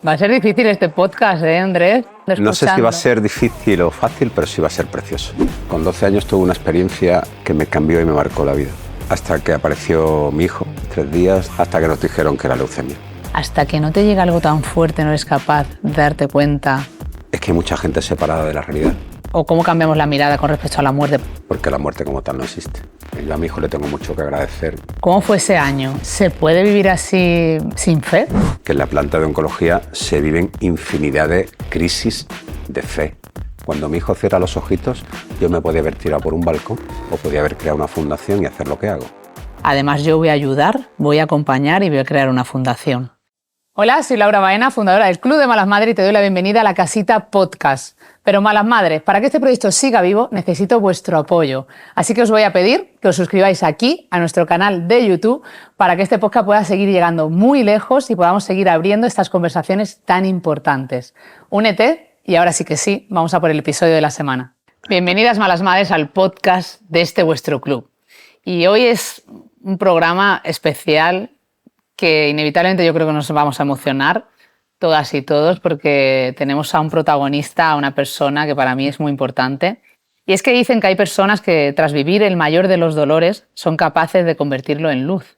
Va a ser difícil este podcast, Andrés? No sé si va a ser difícil o fácil, pero sí va a ser precioso. Con 12 años tuve una experiencia que me cambió y me marcó la vida. Hasta que apareció mi hijo, 3 días, hasta que nos dijeron que era leucemia. Hasta que no te llega algo tan fuerte, no eres capaz de darte cuenta. Es que hay mucha gente separada de la realidad. ¿O cómo cambiamos la mirada con respecto a la muerte? Porque la muerte como tal no existe. Yo a mi hijo le tengo mucho que agradecer. ¿Cómo fue ese año? ¿Se puede vivir así sin fe? Que en la planta de oncología se viven infinidad de crisis de fe. Cuando mi hijo cierra los ojitos, yo me podía haber tirado por un balcón o podía haber creado una fundación y hacer lo que hago. Además, yo voy a ayudar, voy a acompañar y voy a crear una fundación. Hola, soy Laura Baena, fundadora del Club de Malas Madres, y te doy la bienvenida a La Casita Podcast. Pero Malas Madres, para que este proyecto siga vivo, necesito vuestro apoyo. Así que os voy a pedir que os suscribáis aquí, a nuestro canal de YouTube, para que este podcast pueda seguir llegando muy lejos y podamos seguir abriendo estas conversaciones tan importantes. Únete y ahora sí que sí, vamos a por el episodio de la semana. Bienvenidas, Malas Madres, al podcast de este vuestro club. Y hoy es un programa especial que inevitablemente yo creo que nos vamos a emocionar todas y todos porque tenemos a un protagonista, a una persona que para mí es muy importante. Y es que dicen que hay personas que tras vivir el mayor de los dolores son capaces de convertirlo en luz.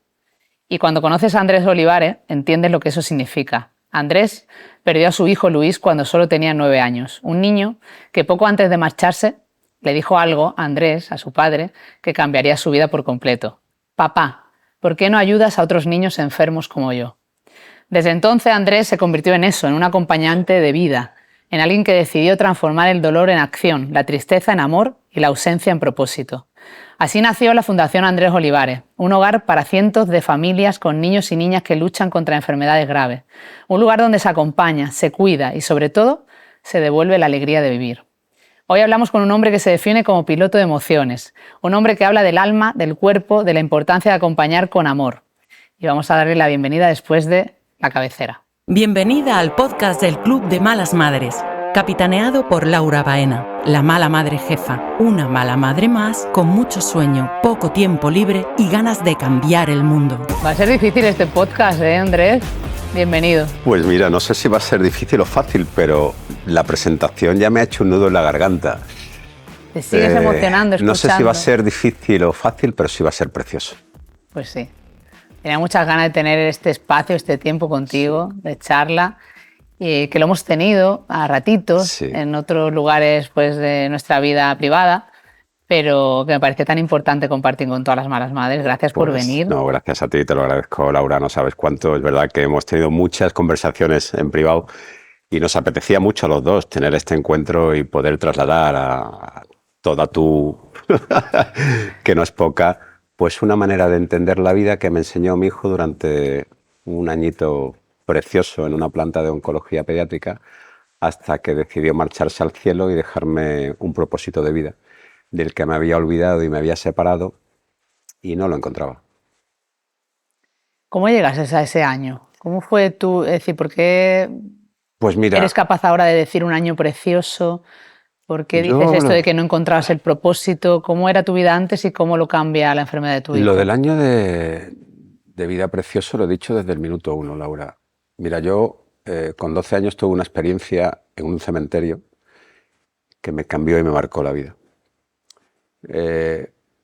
Y cuando conoces a Andrés Olivares entiendes lo que eso significa. Andrés perdió a su hijo Luis cuando solo tenía 9 años. Un niño que poco antes de marcharse le dijo algo a Andrés, a su padre, que cambiaría su vida por completo. Papá, ¿por qué no ayudas a otros niños enfermos como yo? Desde entonces Andrés se convirtió en eso, en un acompañante de vida, en alguien que decidió transformar el dolor en acción, la tristeza en amor y la ausencia en propósito. Así nació la Fundación Andrés Olivares, un hogar para cientos de familias con niños y niñas que luchan contra enfermedades graves. Un lugar donde se acompaña, se cuida y, sobre todo, se devuelve la alegría de vivir. Hoy hablamos con un hombre que se define como piloto de emociones, un hombre que habla del alma, del cuerpo, de la importancia de acompañar con amor. Y vamos a darle la bienvenida después de la cabecera. Bienvenida al podcast del Club de Malas Madres, capitaneado por Laura Baena, la mala madre jefa, una mala madre más con mucho sueño, poco tiempo libre y ganas de cambiar el mundo. Va a ser difícil este podcast, Andrés? Bienvenido. Pues mira, no sé si va a ser difícil o fácil, pero la presentación ya me ha hecho un nudo en la garganta. Te sigues emocionando escuchando. No sé si va a ser difícil o fácil, pero sí va a ser precioso. Pues sí. Tenía muchas ganas de tener este espacio, este tiempo contigo, de charla, y que lo hemos tenido a ratitos, sí, en otros lugares pues, de nuestra vida privada, pero que me parece tan importante compartir con todas las malas madres. Gracias por venir. No, gracias a ti, te lo agradezco, Laura, no sabes cuánto. Es verdad que hemos tenido muchas conversaciones en privado y nos apetecía mucho a los dos tener este encuentro y poder trasladar a toda tu, que no es poca, pues una manera de entender la vida que me enseñó mi hijo durante un añito precioso en una planta de oncología pediátrica hasta que decidió marcharse al cielo y dejarme un propósito de vida del que me había olvidado y me había separado y no lo encontraba. ¿Cómo llegas a ese año? ¿Cómo fue tú? Es decir, ¿por qué pues mira, eres capaz ahora de decir un año precioso? ¿Por qué dices esto de que no encontrabas el propósito? ¿Cómo era tu vida antes y cómo lo cambia la enfermedad de tu hijo? Lo del año de vida precioso lo he dicho desde el minuto 1, Laura. Mira, yo con 12 años tuve una experiencia en un cementerio que me cambió y me marcó la vida.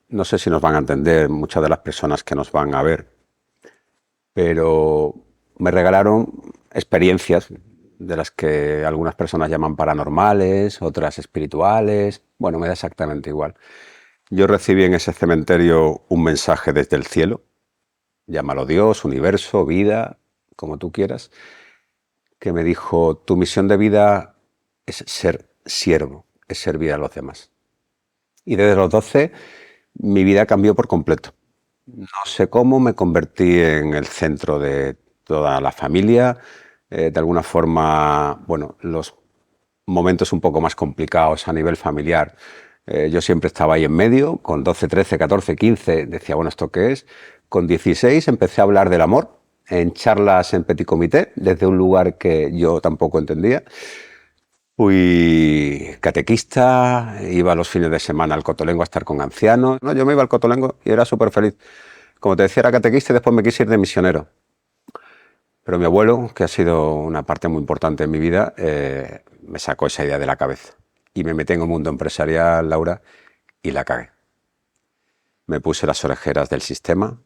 No sé si nos van a entender muchas de las personas que nos van a ver, pero me regalaron experiencias de las que algunas personas llaman paranormales, otras espirituales. Bueno, me da exactamente igual. Yo recibí en ese cementerio un mensaje desde el cielo, llámalo Dios, universo, vida, como tú quieras, que me dijo: tu misión de vida es ser siervo, es servir a los demás. Y desde los 12 mi vida cambió por completo. No sé cómo me convertí en el centro de toda la familia. De alguna forma, bueno, los momentos un poco más complicados a nivel familiar, yo siempre estaba ahí en medio. Con 12, 13, 14, 15 decía, bueno, ¿esto qué es? Con 16 empecé a hablar del amor en charlas en petit comité, desde un lugar que yo tampoco entendía. Fui catequista, iba los fines de semana al Cotolengo a estar con ancianos. No, yo me iba al Cotolengo y era súper feliz. Como te decía, era catequista y después me quise ir de misionero. Pero mi abuelo, que ha sido una parte muy importante en mi vida, me sacó esa idea de la cabeza. Y me metí en el mundo empresarial, Laura, y la cagué. Me puse las orejeras del sistema,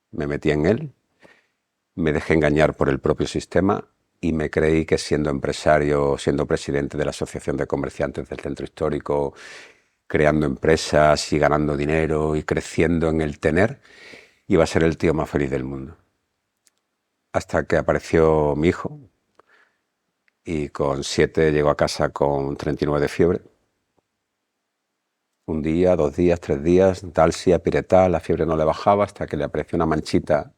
me metí en él, me dejé engañar por el propio sistema y me creí que siendo empresario, siendo presidente de la Asociación de Comerciantes del Centro Histórico, creando empresas y ganando dinero y creciendo en el tener, iba a ser el tío más feliz del mundo. Hasta que apareció mi hijo y con 7 llegó a casa con 39 de fiebre. Un día, 2 días, 3 días, Dalsia, Piretal, la fiebre no le bajaba hasta que le apareció una manchita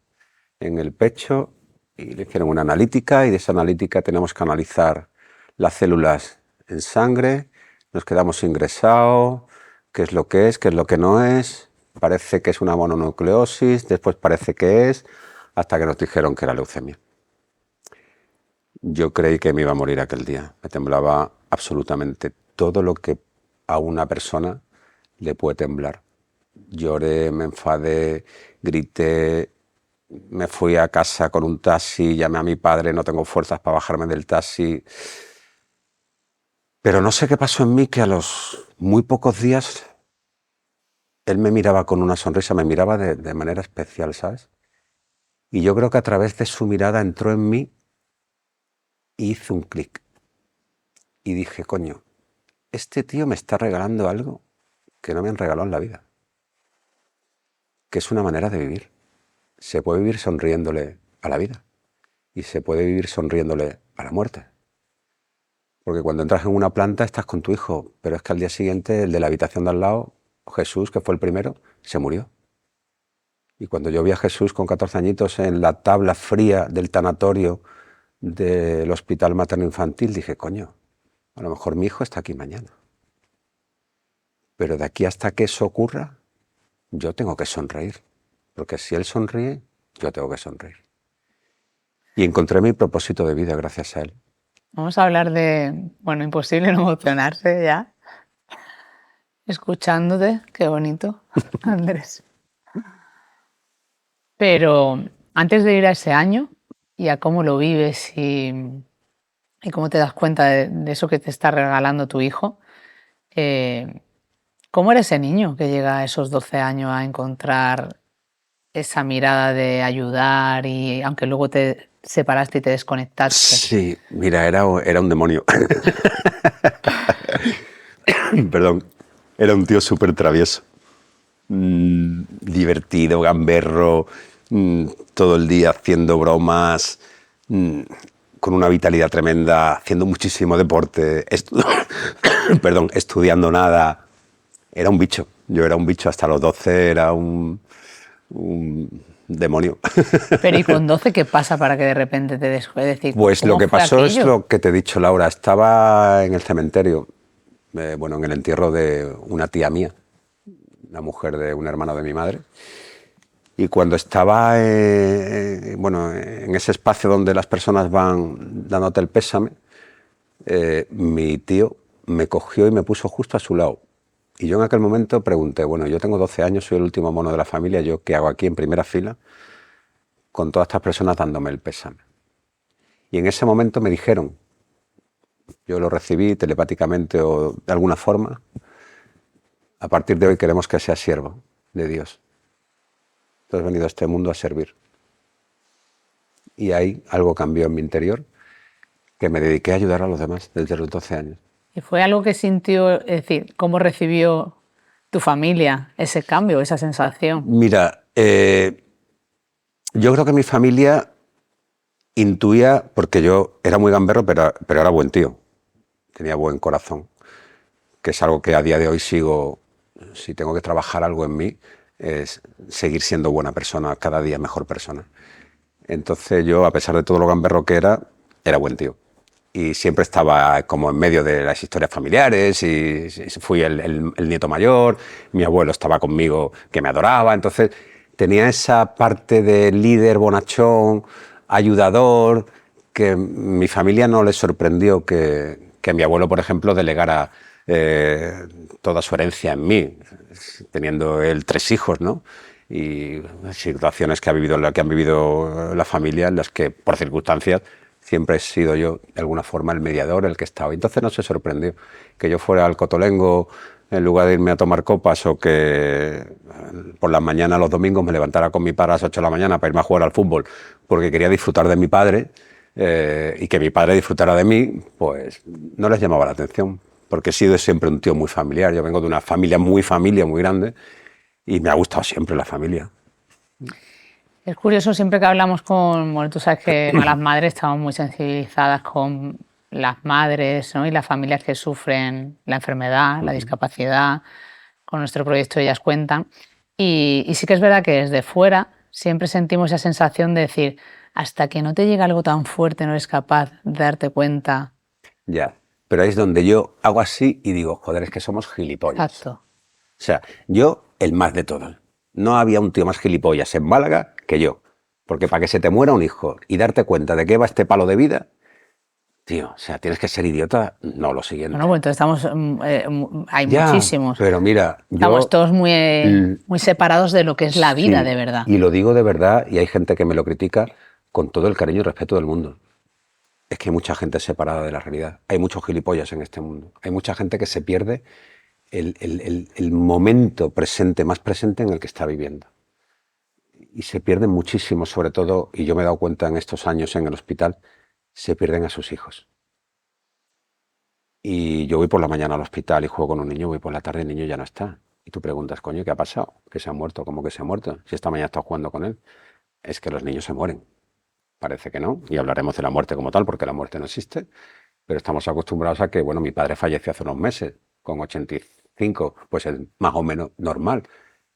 en el pecho y le hicieron una analítica y de esa analítica tenemos que analizar las células en sangre, nos quedamos ingresados, qué es lo que no es, parece que es una mononucleosis, después parece que es, hasta que nos dijeron que era leucemia. Yo creí que me iba a morir aquel día, me temblaba absolutamente todo lo que a una persona le puede temblar. Lloré, me enfadé, grité, me fui a casa con un taxi, llamé a mi padre, no tengo fuerzas para bajarme del taxi. Pero no sé qué pasó en mí, que a los muy pocos días él me miraba con una sonrisa, me miraba de manera especial, ¿sabes? Y yo creo que a través de su mirada entró en mí y hizo un clic. Y dije, coño, este tío me está regalando algo que no me han regalado en la vida, que es una manera de vivir. Se puede vivir sonriéndole a la vida y se puede vivir sonriéndole a la muerte. Porque cuando entras en una planta estás con tu hijo, pero es que al día siguiente el de la habitación de al lado, Jesús, que fue el primero, se murió. Y cuando yo vi a Jesús con 14 añitos en la tabla fría del tanatorio del Hospital Materno Infantil, dije, coño, a lo mejor mi hijo está aquí mañana. Pero de aquí hasta que eso ocurra, yo tengo que sonreír. Porque si él sonríe, yo tengo que sonreír. Y encontré mi propósito de vida gracias a él. Vamos a hablar de, bueno, imposible no emocionarse ya. Escuchándote, qué bonito, Andrés. Pero antes de ir a ese año y a cómo lo vives y cómo te das cuenta de eso que te está regalando tu hijo, ¿cómo era ese niño que llega a esos 12 años a encontrar esa mirada de ayudar y aunque luego te separaste y te desconectaste? Sí, mira, era un demonio. Perdón, era un tío súper travieso. Divertido, gamberro, todo el día haciendo bromas, con una vitalidad tremenda, haciendo muchísimo deporte, perdón, estudiando nada. Era un bicho. Yo era un bicho hasta los 12, era un demonio. Pero ¿y con 12 qué pasa para que de repente te decir? Pues lo que pasó aquello? es lo que te he dicho, Laura. Estaba en el cementerio, bueno, en el entierro de una tía mía, la mujer de un hermano de mi madre. Y cuando estaba bueno, en ese espacio donde las personas van dándote el pésame, mi tío me cogió y me puso justo a su lado. Y yo en aquel momento pregunté, bueno, yo tengo 12 años, soy el último mono de la familia, ¿yo qué hago aquí en primera fila con todas estas personas dándome el pésame? Y en ese momento me dijeron, yo lo recibí telepáticamente o de alguna forma, a partir de hoy queremos que seas siervo de Dios. Tú has venido a este mundo a servir. Y ahí algo cambió en mi interior, que me dediqué a ayudar a los demás desde los 12 años. ¿Y fue algo que sintió, es decir, cómo recibió tu familia ese cambio, esa sensación? Mira, yo creo que mi familia intuía, porque yo era muy gamberro, pero era buen tío, tenía buen corazón, que es algo que a día de hoy sigo, si tengo que trabajar algo en mí, es seguir siendo buena persona, cada día mejor persona. Entonces yo, a pesar de todo lo gamberro que era buen tío. Y siempre estaba como en medio de las historias familiares y fui el nieto mayor, mi abuelo estaba conmigo que me adoraba, entonces tenía esa parte de líder bonachón, ayudador, que mi familia no le sorprendió que mi abuelo, por ejemplo, delegara toda su herencia en mí, teniendo él 3 hijos, ¿no? y situaciones que han vivido la familia, en las que por circunstancias siempre he sido yo de alguna forma el mediador, el que estaba. Entonces no se sorprendió que yo fuera al Cotolengo en lugar de irme a tomar copas, o que por las mañanas los domingos me levantara con mi padre a las 8 de la mañana para irme a jugar al fútbol porque quería disfrutar de mi padre, y que mi padre disfrutara de mí, pues no les llamaba la atención, porque he sido siempre un tío muy familiar. Yo vengo de una familia, muy grande, y me ha gustado siempre la familia. Es curioso, siempre que hablamos con, bueno, tú sabes que Malas Madres estamos muy sensibilizadas con las madres, ¿no? Y las familias que sufren la enfermedad, la discapacidad. Con nuestro proyecto Ellas Cuentan. Y sí que es verdad que desde fuera siempre sentimos esa sensación de decir, hasta que no te llega algo tan fuerte no eres capaz de darte cuenta. Ya, pero ahí es donde yo hago así y digo, joder, es que somos gilipollas. Exacto. O sea, yo el más de todos. No había un tío más gilipollas en Málaga que yo. Porque para que se te muera un hijo y darte cuenta de qué va este palo de vida, tío, o sea, tienes que ser idiota. No, lo siguiente. Bueno, pues entonces estamos, hay Ya, muchísimos. Pero mira, estamos todos muy separados de lo que es la vida, sí, de verdad. Y lo digo de verdad, y hay gente que me lo critica con todo el cariño y respeto del mundo. Es que hay mucha gente separada de la realidad. Hay muchos gilipollas en este mundo. Hay mucha gente que se pierde el momento presente, más presente en el que está viviendo. Y se pierden muchísimo, sobre todo, y yo me he dado cuenta en estos años en el hospital, se pierden a sus hijos. Y yo voy por la mañana al hospital y juego con un niño, voy por la tarde y el niño ya no está. Y tú preguntas, coño, ¿qué ha pasado? ¿Que se ha muerto? ¿Cómo que se ha muerto? Si esta mañana he estado jugando con él. Es que los niños se mueren. Parece que no, y hablaremos de la muerte como tal, porque la muerte no existe, pero estamos acostumbrados a que, bueno, mi padre falleció hace unos meses, con 85, pues es más o menos normal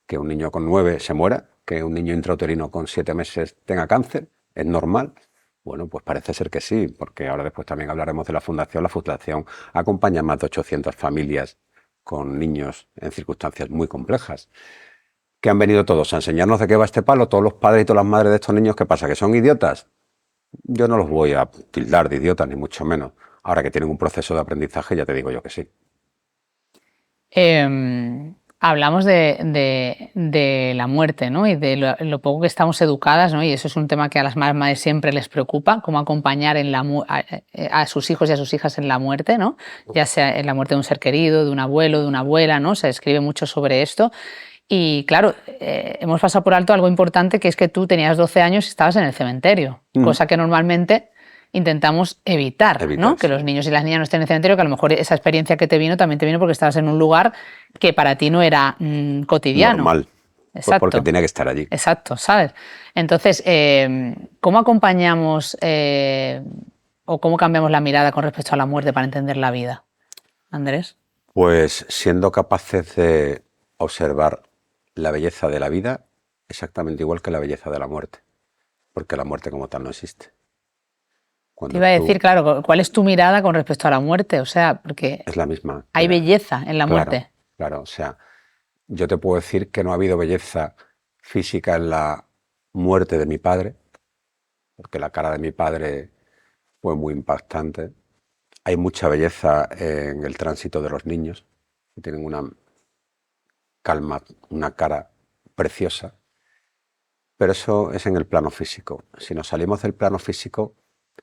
que un niño con 9 se muera, que un niño intrauterino con 7 meses tenga cáncer, es normal. Bueno, pues parece ser que sí, porque ahora después también hablaremos de la Fundación. La Fundación acompaña a más de 800 familias con niños en circunstancias muy complejas, que han venido todos a enseñarnos de qué va este palo, todos los padres y todas las madres de estos niños. ¿Qué pasa? ¿Que son idiotas? Yo no los voy a tildar de idiotas, ni mucho menos. Ahora que tienen un proceso de aprendizaje, ya te digo yo que sí. Hablamos de la muerte, ¿no? Y de lo poco que estamos educadas, ¿no? Y eso es un tema que a las madres siempre les preocupa, cómo acompañar a sus hijos y a sus hijas en la muerte, ¿no? Ya sea en la muerte de un ser querido, de un abuelo, de una abuela, ¿no? Se escribe mucho sobre esto. Y claro, hemos pasado por alto algo importante, que es que tú tenías 12 años y estabas en el cementerio, cosa que normalmente intentamos evitar, ¿no? Que los niños y las niñas no estén en el cementerio, que a lo mejor esa experiencia que te vino también te vino porque estabas en un lugar que para ti no era cotidiano. Normal. Exacto. Porque tenía que estar allí. Exacto, ¿sabes? Entonces, ¿cómo acompañamos o cómo cambiamos la mirada con respecto a la muerte para entender la vida? Andrés. Pues siendo capaces de observar la belleza de la vida exactamente igual que la belleza de la muerte, porque la muerte como tal no existe. Te iba a decir, claro, ¿cuál es tu mirada con respecto a la muerte? O sea, porque es la misma. Hay belleza en la muerte. Claro, o sea, yo te puedo decir que no ha habido belleza física en la muerte de mi padre, porque la cara de mi padre fue muy impactante. Hay mucha belleza en el tránsito de los niños, que tienen una calma, una cara preciosa, pero eso es en el plano físico. Si nos salimos del plano físico,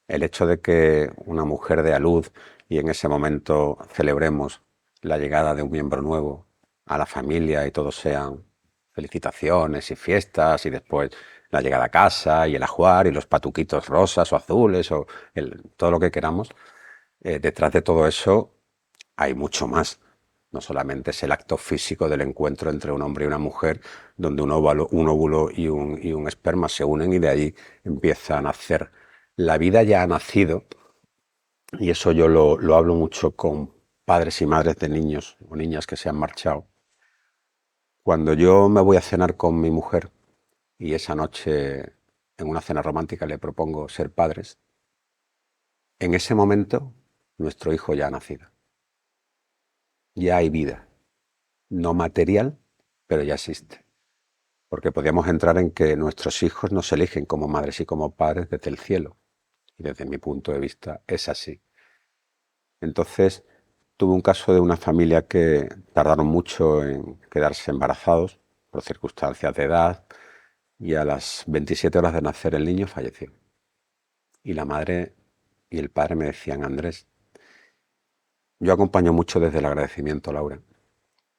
el hecho de que una mujer dé a luz y en ese momento celebremos la llegada de un miembro nuevo a la familia y todos sean felicitaciones y fiestas, y después la llegada a casa y el ajuar y los patuquitos rosas o azules o todo lo que queramos, detrás de todo eso hay mucho más. No solamente es el acto físico del encuentro entre un hombre y una mujer, donde un óvulo y un esperma se unen y de ahí empieza a nacer. La vida ya ha nacido, y eso yo lo hablo mucho con padres y madres de niños o niñas que se han marchado. Cuando yo me voy a cenar con mi mujer y esa noche en una cena romántica le propongo ser padres, en ese momento nuestro hijo ya ha nacido. Ya hay vida, no material, pero ya existe. Porque podríamos entrar en que nuestros hijos nos eligen como madres y como padres desde el cielo. Y desde mi punto de vista es así. Entonces, tuve un caso de una familia que tardaron mucho en quedarse embarazados por circunstancias de edad, y a las 27 horas de nacer el niño falleció. Y la madre y el padre me decían: Andrés, yo acompaño mucho desde el agradecimiento, Laura.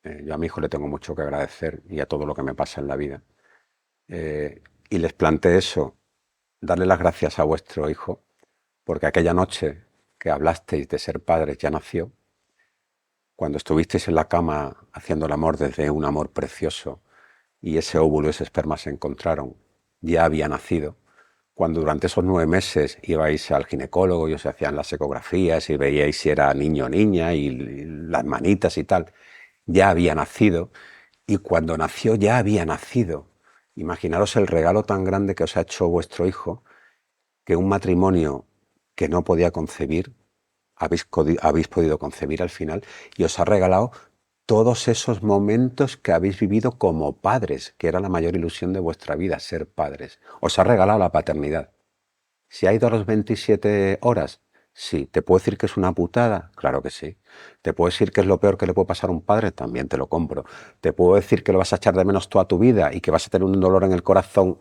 Yo a mi hijo le tengo mucho que agradecer y a todo lo que me pasa en la vida. Y les planteé eso, darle las gracias a vuestro hijo, porque aquella noche que hablasteis de ser padres ya nació. Cuando estuvisteis en la cama haciendo el amor desde un amor precioso y ese óvulo y ese esperma se encontraron, ya había nacido. Cuando durante esos 9 meses ibais al ginecólogo y os hacían las ecografías y veíais si era niño o niña y las manitas y tal, ya había nacido. Y cuando nació ya había nacido. Imaginaros el regalo tan grande que os ha hecho vuestro hijo, que un matrimonio que no podía concebir, habéis podido concebir al final, y os ha regalado todos esos momentos que habéis vivido como padres, que era la mayor ilusión de vuestra vida, ser padres. Os ha regalado la paternidad. ¿Se ha ido a las 27 horas? Sí. ¿Te puedo decir que es una putada? Claro que sí. ¿Te puedo decir que es lo peor que le puede pasar a un padre? También te lo compro. ¿Te puedo decir que lo vas a echar de menos toda tu vida y que vas a tener un dolor en el corazón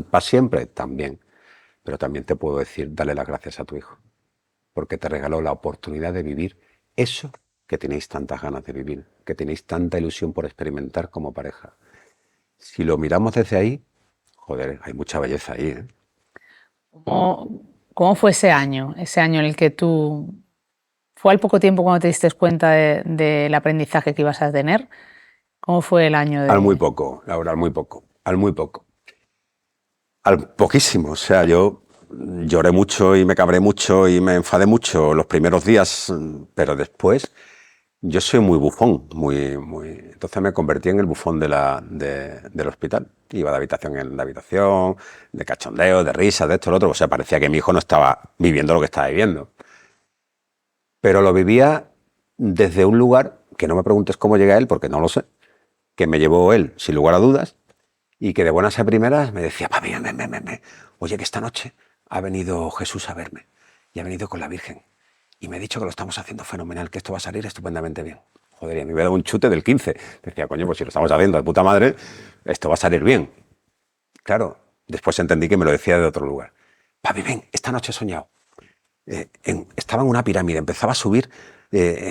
para siempre? También. Pero también te puedo decir, dale las gracias a tu hijo, porque te regaló la oportunidad de vivir eso que tenéis tantas ganas de vivir, que tenéis tanta ilusión por experimentar como pareja. Si lo miramos desde ahí, joder, hay mucha belleza ahí, ¿eh? ¿Cómo fue ese año en el que tú... ¿Fue al poco tiempo cuando te diste cuenta del aprendizaje que ibas a tener? ¿Cómo fue el año de...? Al muy poco, Laura, al muy poco, al muy poco. Al poquísimo, o sea, yo lloré mucho y me cabré mucho y me enfadé mucho los primeros días, pero después yo soy muy bufón, entonces me convertí en el bufón del hospital. Iba de habitación en habitación, de cachondeo, de risa, de esto, lo otro. O sea, parecía que mi hijo no estaba viviendo lo que estaba viviendo. Pero lo vivía desde un lugar, que no me preguntes cómo llegué a él, porque no lo sé, que me llevó él, sin lugar a dudas, y que de buenas a primeras me decía: papi, ven. Oye, que esta noche ha venido Jesús a verme y ha venido con la Virgen. Y me ha dicho que lo estamos haciendo fenomenal, que esto va a salir estupendamente bien. Joder, y a mí me daba un chute del 15. Decía: coño, pues si lo estamos haciendo de puta madre, esto va a salir bien. Claro, después entendí que me lo decía de otro lugar. Papi, ven, esta noche he soñado. Estaba en una pirámide, empezaba a subir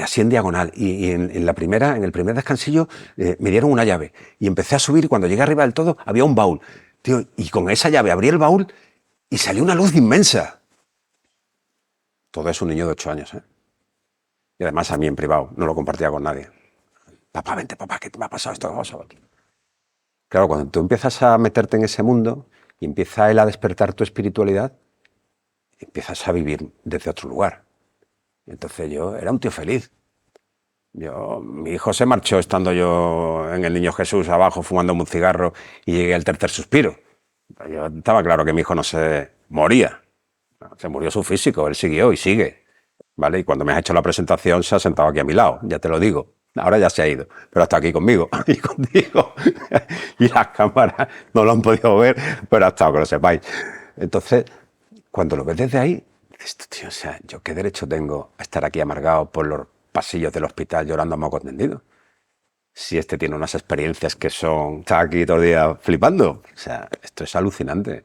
así en diagonal. Y en el primer descansillo me dieron una llave. Y empecé a subir y cuando llegué arriba del todo había un baúl. Tío, y con esa llave abrí el baúl y salió una luz inmensa. Todo es un niño de 8 años, ¿eh? Y además a mí en privado, no lo compartía con nadie. Papá, vente, papá, ¿qué te me ha pasado esto? Vamos a ver. Claro, cuando tú empiezas a meterte en ese mundo y empieza él a despertar tu espiritualidad, empiezas a vivir desde otro lugar. Entonces yo era un tío feliz. Mi hijo se marchó estando yo en el Niño Jesús abajo fumando un cigarro y llegué al tercer suspiro. Yo estaba claro que mi hijo no se moría. Se murió su físico, él siguió y sigue, ¿vale? Y cuando me has hecho la presentación se ha sentado aquí a mi lado, ya te lo digo. Ahora ya se ha ido, pero está aquí conmigo y contigo. Y las cámaras no lo han podido ver, pero ha estado, que lo sepáis. Entonces, cuando lo ves desde ahí, dices: tío, o sea, ¿yo qué derecho tengo a estar aquí amargado por los pasillos del hospital llorando a moco tendido? Si este tiene unas experiencias que son... Está aquí todo el día flipando. O sea, esto es alucinante.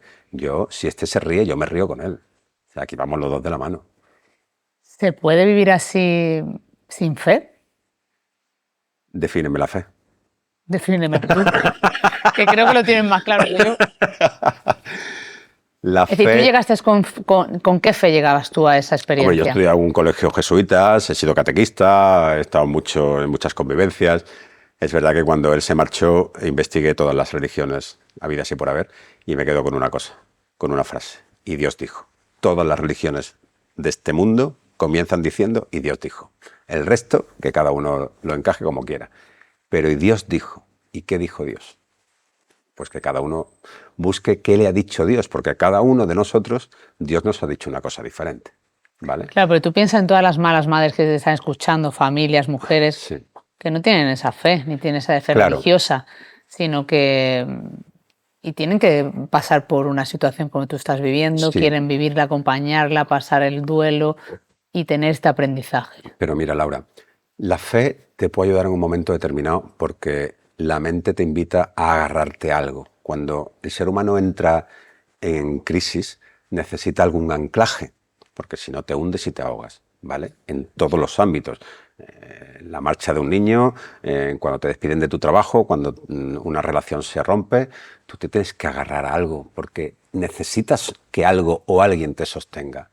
Si este se ríe, yo me río con él. O sea, aquí vamos los dos de la mano. ¿Se puede vivir así sin fe? Defíneme la fe. Defíneme tú, que creo que lo tienes más claro que yo. La Es decir, fe... ¿tú llegaste con qué fe llegabas tú a esa experiencia? Hombre, yo he estudiado en un colegio jesuita, he sido catequista, he estado mucho en muchas convivencias. Es verdad que cuando él se marchó investigué todas las religiones habidas y por haber y me quedo con una cosa, con una frase. Y Dios dijo. Todas las religiones de este mundo comienzan diciendo: y Dios dijo. El resto, que cada uno lo encaje como quiera. Pero y Dios dijo. ¿Y qué dijo Dios? Pues que cada uno busque qué le ha dicho Dios, porque a cada uno de nosotros Dios nos ha dicho una cosa diferente, ¿vale? Claro, pero tú piensas en todas las malas madres que te están escuchando, familias, mujeres, Sí. que no tienen esa fe, ni tienen esa fe religiosa, sino que... Y tienen que pasar por una situación como tú estás viviendo, Sí. quieren vivirla, acompañarla, pasar el duelo y tener este aprendizaje. Pero mira, Laura, la fe te puede ayudar en un momento determinado porque la mente te invita a agarrarte a algo. Cuando el ser humano entra en crisis, necesita algún anclaje, porque si no te hundes y te ahogas, ¿vale? En todos los ámbitos. La marcha de un niño, cuando te despiden de tu trabajo, cuando una relación se rompe, tú te tienes que agarrar a algo, porque necesitas que algo o alguien te sostenga.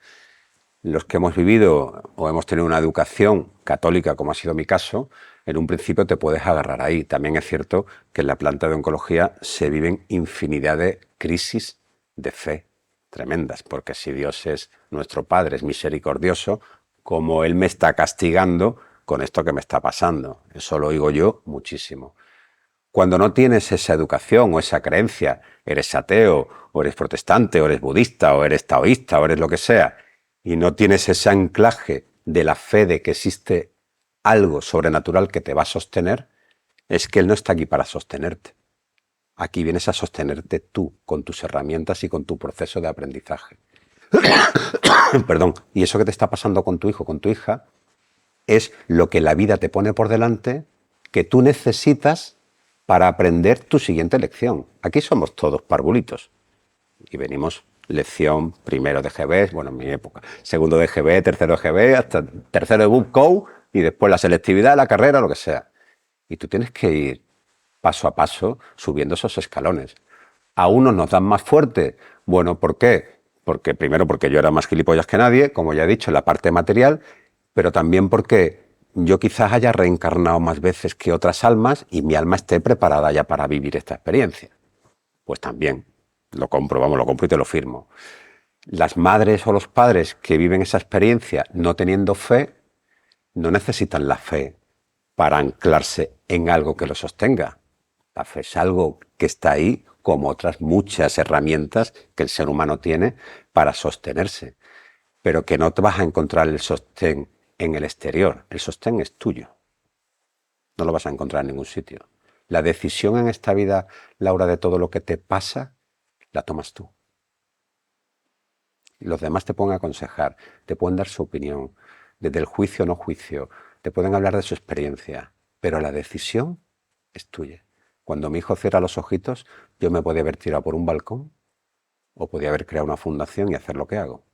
Los que hemos vivido o hemos tenido una educación católica, como ha sido mi caso, en un principio te puedes agarrar ahí. También es cierto que en la planta de oncología se viven infinidad de crisis de fe tremendas, porque si Dios es nuestro Padre, es misericordioso, como Él me está castigando con esto que me está pasando. Eso lo oigo yo muchísimo. Cuando no tienes esa educación o esa creencia, eres ateo, o eres protestante, o eres budista, o eres taoísta, o eres lo que sea, y no tienes ese anclaje de la fe de que existe algo sobrenatural que te va a sostener, es que Él no está aquí para sostenerte. Aquí vienes a sostenerte tú, con tus herramientas y con tu proceso de aprendizaje. Perdón. Y eso que te está pasando con tu hijo, con tu hija, es lo que la vida te pone por delante, que tú necesitas para aprender tu siguiente lección. Aquí somos todos parvulitos. Y venimos lección primero de GB, bueno, en mi época, segundo de GB, tercero de GB, hasta tercero de Book y después la selectividad, la carrera, lo que sea. Y tú tienes que ir paso a paso subiendo esos escalones. A unos nos dan más fuerte. Bueno, ¿por qué? Porque primero porque yo era más gilipollas que nadie, como ya he dicho, en la parte material, pero también porque yo quizás haya reencarnado más veces que otras almas y mi alma esté preparada ya para vivir esta experiencia. Pues también, lo compro y te lo firmo. Las madres o los padres que viven esa experiencia no teniendo fe, no necesitan la fe para anclarse en algo que lo sostenga. La fe es algo que está ahí, como otras muchas herramientas que el ser humano tiene para sostenerse, pero que no te vas a encontrar el sostén en el exterior. El sostén es tuyo. No lo vas a encontrar en ningún sitio. La decisión en esta vida, Laura, de todo lo que te pasa, la tomas tú. Los demás te pueden aconsejar, te pueden dar su opinión, desde el juicio o no juicio, te pueden hablar de su experiencia, pero la decisión es tuya. Cuando mi hijo cierra los ojitos, yo me podía haber tirado por un balcón o podía haber creado una fundación y hacer lo que hago.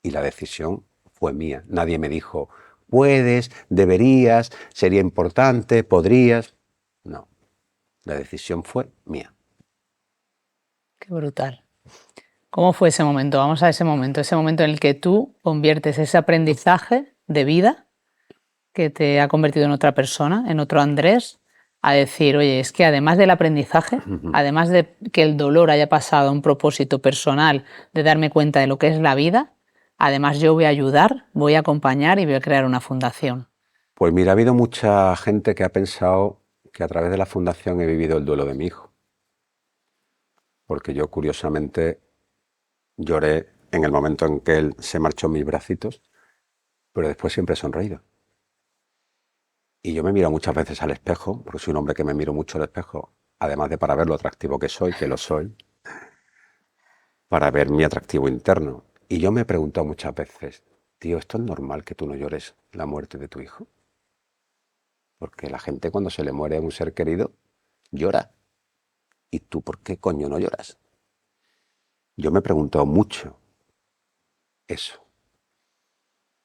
Y la decisión fue mía. Nadie me dijo, puedes, deberías, sería importante, podrías. No, la decisión fue mía. Qué brutal. ¿Cómo fue ese momento? Vamos a ese momento en el que tú conviertes ese aprendizaje de vida que te ha convertido en otra persona, en otro Andrés, a decir, oye, es que además del aprendizaje, además de que el dolor haya pasado a un propósito personal de darme cuenta de lo que es la vida, además yo voy a ayudar, voy a acompañar y voy a crear una fundación. Pues mira, ha habido mucha gente que ha pensado que a través de la fundación he vivido el duelo de mi hijo. Porque yo, curiosamente, lloré en el momento en que él se marchó en mis bracitos, pero después siempre he sonreído. Y yo me miro muchas veces al espejo, porque soy un hombre que me miro mucho al espejo, además de para ver lo atractivo que soy, que lo soy, para ver mi atractivo interno. Y yo me he preguntado muchas veces, tío, ¿esto es normal que tú no llores la muerte de tu hijo? Porque la gente cuando se le muere a un ser querido, llora. ¿Y tú por qué coño no lloras? Yo me he preguntado mucho eso.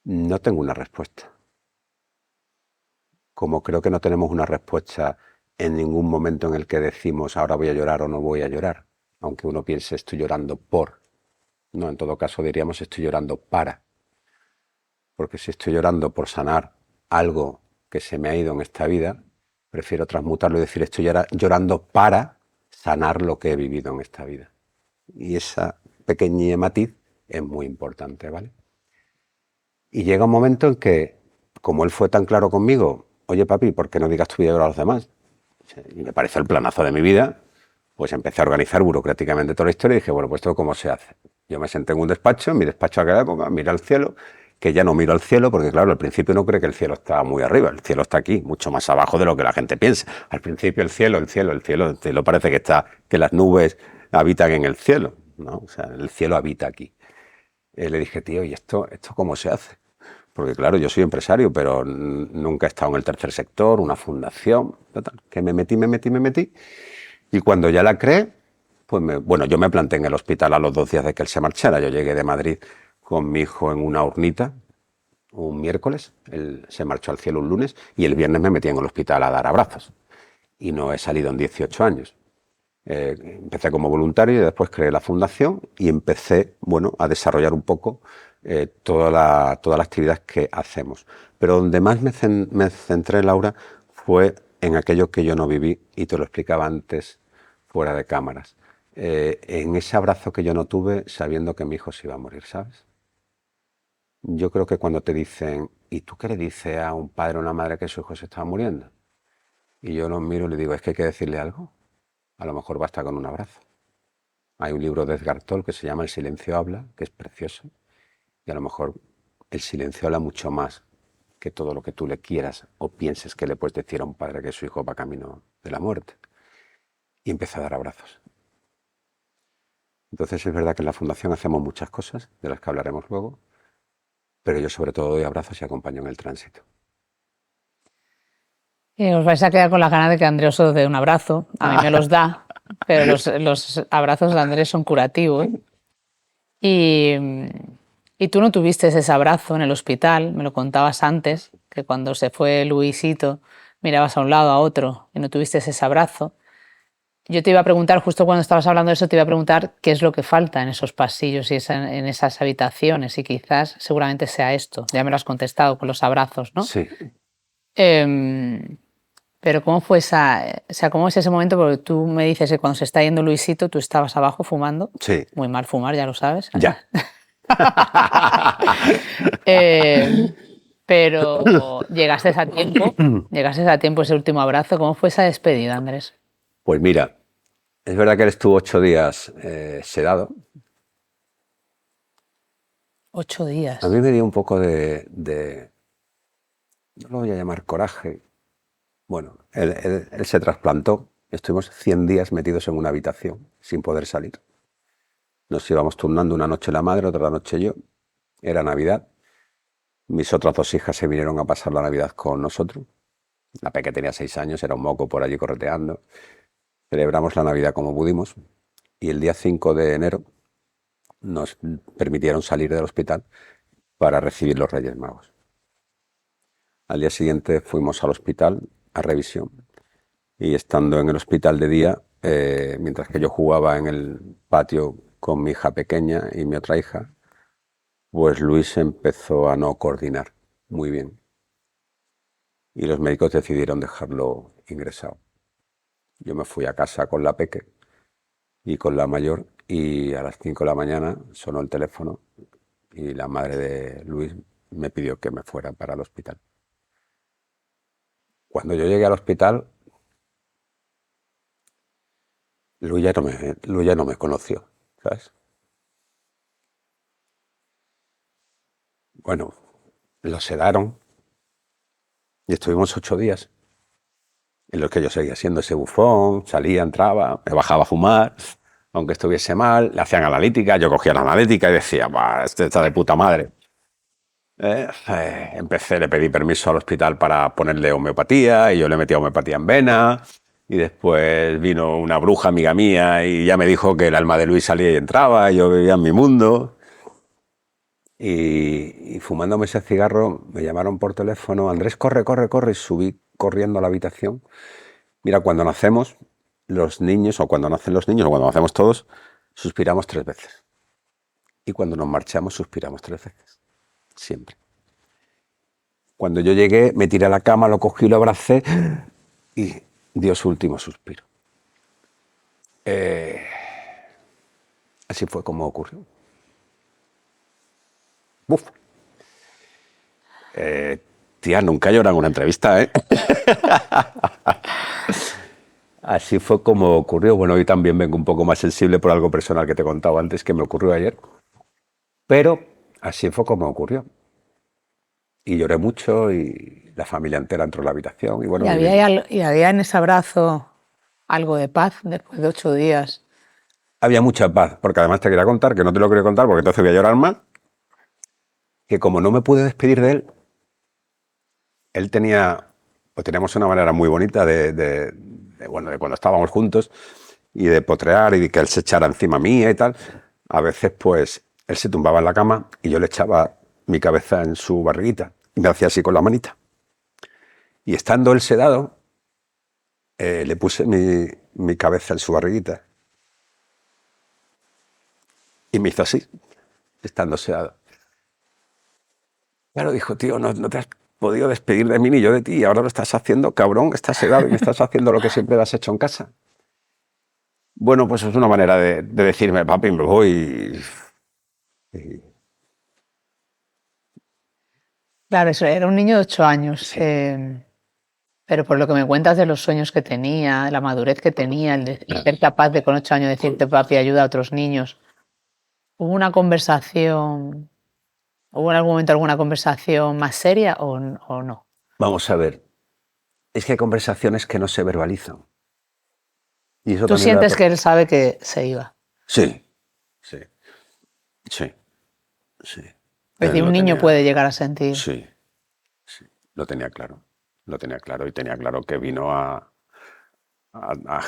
No tengo una respuesta. Como creo que no tenemos una respuesta en ningún momento en el que decimos ahora voy a llorar o no voy a llorar, aunque uno piense estoy llorando por. No, en todo caso diríamos estoy llorando para. Porque si estoy llorando por sanar algo que se me ha ido en esta vida, prefiero transmutarlo y decir estoy llorando para sanar lo que he vivido en esta vida. Y esa pequeña matiz es muy importante, ¿vale? Y llega un momento en que, como él fue tan claro conmigo, oye papi, ¿por qué no digas tu vida a los demás? Y me pareció el planazo de mi vida, pues empecé a organizar burocráticamente toda la historia y dije, bueno, pues esto cómo se hace. Yo me senté en un despacho, en mi despacho de aquella época, miré al cielo, que ya no miro al cielo, porque claro, al principio uno cree que el cielo está muy arriba, el cielo está aquí, mucho más abajo de lo que la gente piensa. Al principio el cielo parece que está, que las nubes habitan en el cielo, ¿no? O sea, el cielo habita aquí. Le dije, tío, ¿y esto cómo se hace? Porque claro, yo soy empresario, pero nunca he estado en el tercer sector, una fundación, total, que me metí. Y cuando ya la creé, pues bueno, yo me planté en el hospital a los 2 días de que él se marchara. Yo llegué de Madrid con mi hijo en una urnita un miércoles, él se marchó al cielo un lunes y el viernes me metí en el hospital a dar abrazos. Y no he salido en 18 años. Empecé como voluntario y después creé la fundación y empecé, bueno, a desarrollar un poco toda la actividad que hacemos. Pero donde más me centré, Laura, fue en aquello que yo no viví y te lo explicaba antes fuera de cámaras. En ese abrazo que yo no tuve sabiendo que mi hijo se iba a morir, ¿sabes? Yo creo que cuando te dicen, ¿y tú qué le dices a un padre o una madre que su hijo se está muriendo? Y yo los miro y le digo, es que hay que decirle algo. A lo mejor basta con un abrazo. Hay un libro de Edgar Toll que se llama El silencio habla, que es precioso. Y a lo mejor el silencio habla mucho más que todo lo que tú le quieras o pienses que le puedes decir a un padre que su hijo va camino de la muerte. Y empieza a dar abrazos. Entonces es verdad que en la Fundación hacemos muchas cosas, de las que hablaremos luego, pero yo sobre todo doy abrazos y acompaño en el tránsito. Os vais a quedar con las ganas de que Andrés os dé un abrazo. A mí me los da, pero los abrazos de Andrés son curativos. Y tú no tuviste ese abrazo en el hospital, me lo contabas antes, que cuando se fue Luisito mirabas a un lado, a otro, y no tuviste ese abrazo. Yo te iba a preguntar, justo cuando estabas hablando de eso, te iba a preguntar qué es lo que falta en esos pasillos y en esas habitaciones, y quizás seguramente sea esto. Ya me lo has contestado con los abrazos, ¿no? Sí. Pero ¿cómo fue cómo es ese momento? Porque tú me dices que cuando se está yendo Luisito, tú estabas abajo fumando. Sí. Muy mal fumar, ya lo sabes. Ya. Pero llegaste a tiempo ese último abrazo. ¿Cómo fue esa despedida, Andrés? Pues mira, es verdad que él estuvo 8 días sedado. 8 días. A mí me dio un poco de no lo voy a llamar coraje. Bueno, él se trasplantó. Estuvimos 100 días metidos en una habitación sin poder salir. Nos íbamos turnando una noche la madre, otra noche yo. Era Navidad. Mis otras 2 hijas se vinieron a pasar la Navidad con nosotros. La pequeña tenía 6 años, era un moco por allí correteando. Celebramos la Navidad como pudimos y el día 5 de enero nos permitieron salir del hospital para recibir los Reyes Magos. Al día siguiente fuimos al hospital a revisión y estando en el hospital de día, mientras que yo jugaba en el patio con mi hija pequeña y mi otra hija, pues Luis empezó a no coordinar muy bien y los médicos decidieron dejarlo ingresado. Yo me fui a casa con la peque y con la mayor y a las 5 de la mañana sonó el teléfono y la madre de Luis me pidió que me fuera para el hospital. Cuando yo llegué al hospital, Luis ya no me conoció, ¿sabes? Bueno, lo sedaron y estuvimos 8 días en los que yo seguía siendo ese bufón, salía, entraba, me bajaba a fumar, aunque estuviese mal, le hacían analítica, yo cogía la analítica y decía, bah, este está de puta madre. Le pedí permiso al hospital para ponerle homeopatía y yo le metía homeopatía en vena y después vino una bruja amiga mía y ya me dijo que el alma de Luis salía y entraba y yo vivía en mi mundo y fumándome ese cigarro me llamaron por teléfono, Andrés, corre, y subí corriendo a la habitación. Mira, cuando nacemos los niños o cuando nacen los niños o cuando nacemos todos suspiramos 3 veces y cuando nos marchamos suspiramos 3 veces. Siempre. Cuando yo llegué, me tiré a la cama, lo cogí, lo abracé y dio su último suspiro. Así fue como ocurrió. Uf. Tía, nunca llora en una entrevista, ¿eh? Así fue como ocurrió. Bueno, hoy también vengo un poco más sensible por algo personal que te he contado antes que me ocurrió ayer. Pero así fue como ocurrió. Y lloré mucho y la familia entera entró en la habitación. Y, bueno, había en ese abrazo algo de paz después de 8 días. Había mucha paz, porque además te quería contar, que no te lo quería contar porque entonces voy a llorar más, que como no me pude despedir de él teníamos una manera muy bonita de cuando estábamos juntos y de potrear y de que él se echara encima mía y tal. A veces, pues, él se tumbaba en la cama y yo le echaba mi cabeza en su barriguita y me hacía así con la manita. Y estando él sedado, le puse mi cabeza en su barriguita y me hizo así, estando sedado. Claro, dijo, tío, no te has podido despedir de mí ni yo de ti, y ahora lo estás haciendo, cabrón, estás sedado y me estás haciendo lo que siempre has hecho en casa. Bueno, pues es una manera de decirme, papi, me voy. Claro, eso era un niño de 8 años. Sí. Pero por lo que me cuentas de los sueños que tenía, la madurez que tenía, el ser capaz de con 8 años decirte, papi, ayuda a otros niños. ¿Hubo una conversación, hubo en algún momento alguna conversación más seria o no? Vamos a ver, es que hay conversaciones que no se verbalizan. Y eso ¿Tú también sientes que él sabe que se iba? Sí. Es decir, un niño puede llegar a sentir. Sí, lo tenía claro y tenía claro que vino a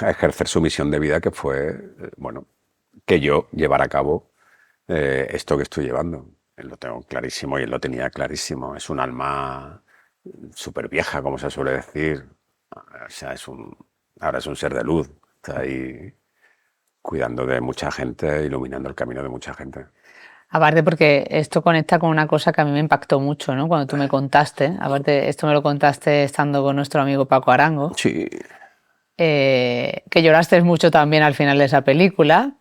ejercer su misión de vida, que fue, que yo llevara a cabo esto que estoy llevando. Lo tengo clarísimo y él lo tenía clarísimo. Es un alma súper vieja, como se suele decir. O sea, ahora es un ser de luz. Está ahí cuidando de mucha gente, iluminando el camino de mucha gente. Aparte porque esto conecta con una cosa que a mí me impactó mucho, ¿no? Cuando tú me contaste, aparte esto me lo contaste estando con nuestro amigo Paco Arango. Sí. Que lloraste mucho también al final de esa película.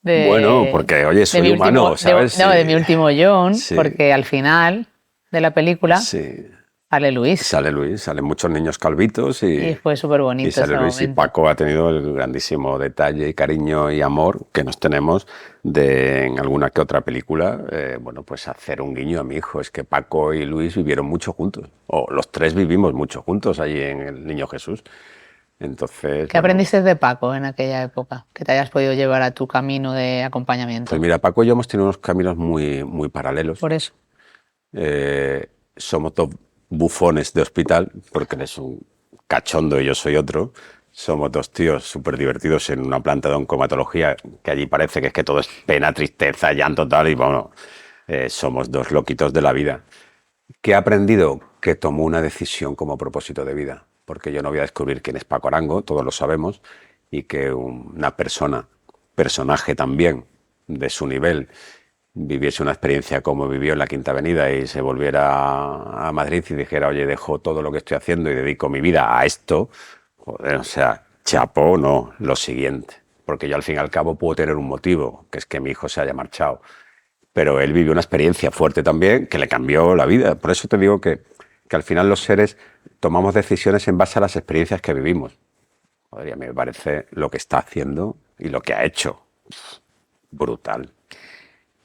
Bueno, porque, oye, soy humano, ¿sabes? De Mi último John, Sí. porque al final de la película sale Luis. Salen muchos niños calvitos y fue súper bonito. Y sale Luis momento. y Paco ha tenido el grandísimo detalle y cariño y amor que nos tenemos de en alguna que otra película, pues hacer un guiño a mi hijo. Es que Paco y Luis vivieron mucho juntos, o los tres vivimos mucho juntos allí en el Niño Jesús. Entonces, ¿Qué aprendiste de Paco en aquella época que te hayas podido llevar a tu camino de acompañamiento? Pues mira, Paco y yo hemos tenido unos caminos muy, muy paralelos. Por eso. Somos dos bufones de hospital, porque él es un cachondo y yo soy otro. Somos dos tíos súper divertidos en una planta de oncomatología, que allí parece que es que todo es pena, tristeza, llanto, tal, y bueno, somos dos loquitos de la vida. ¿Qué he aprendido? Que tomó una decisión como propósito de vida, porque yo no voy a descubrir quién es Paco Arango, todos lo sabemos, y que una personaje también de su nivel, viviese una experiencia como vivió en la Quinta Avenida y se volviera a Madrid y dijera, oye, dejo todo lo que estoy haciendo y dedico mi vida a esto, joder, o sea, chapó, no, lo siguiente. Porque yo al fin y al cabo puedo tener un motivo, que es que mi hijo se haya marchado. Pero él vivió una experiencia fuerte también que le cambió la vida. Por eso te digo que al final los seres tomamos decisiones en base a las experiencias que vivimos. Joder, y a mí me parece lo que está haciendo y lo que ha hecho. Brutal.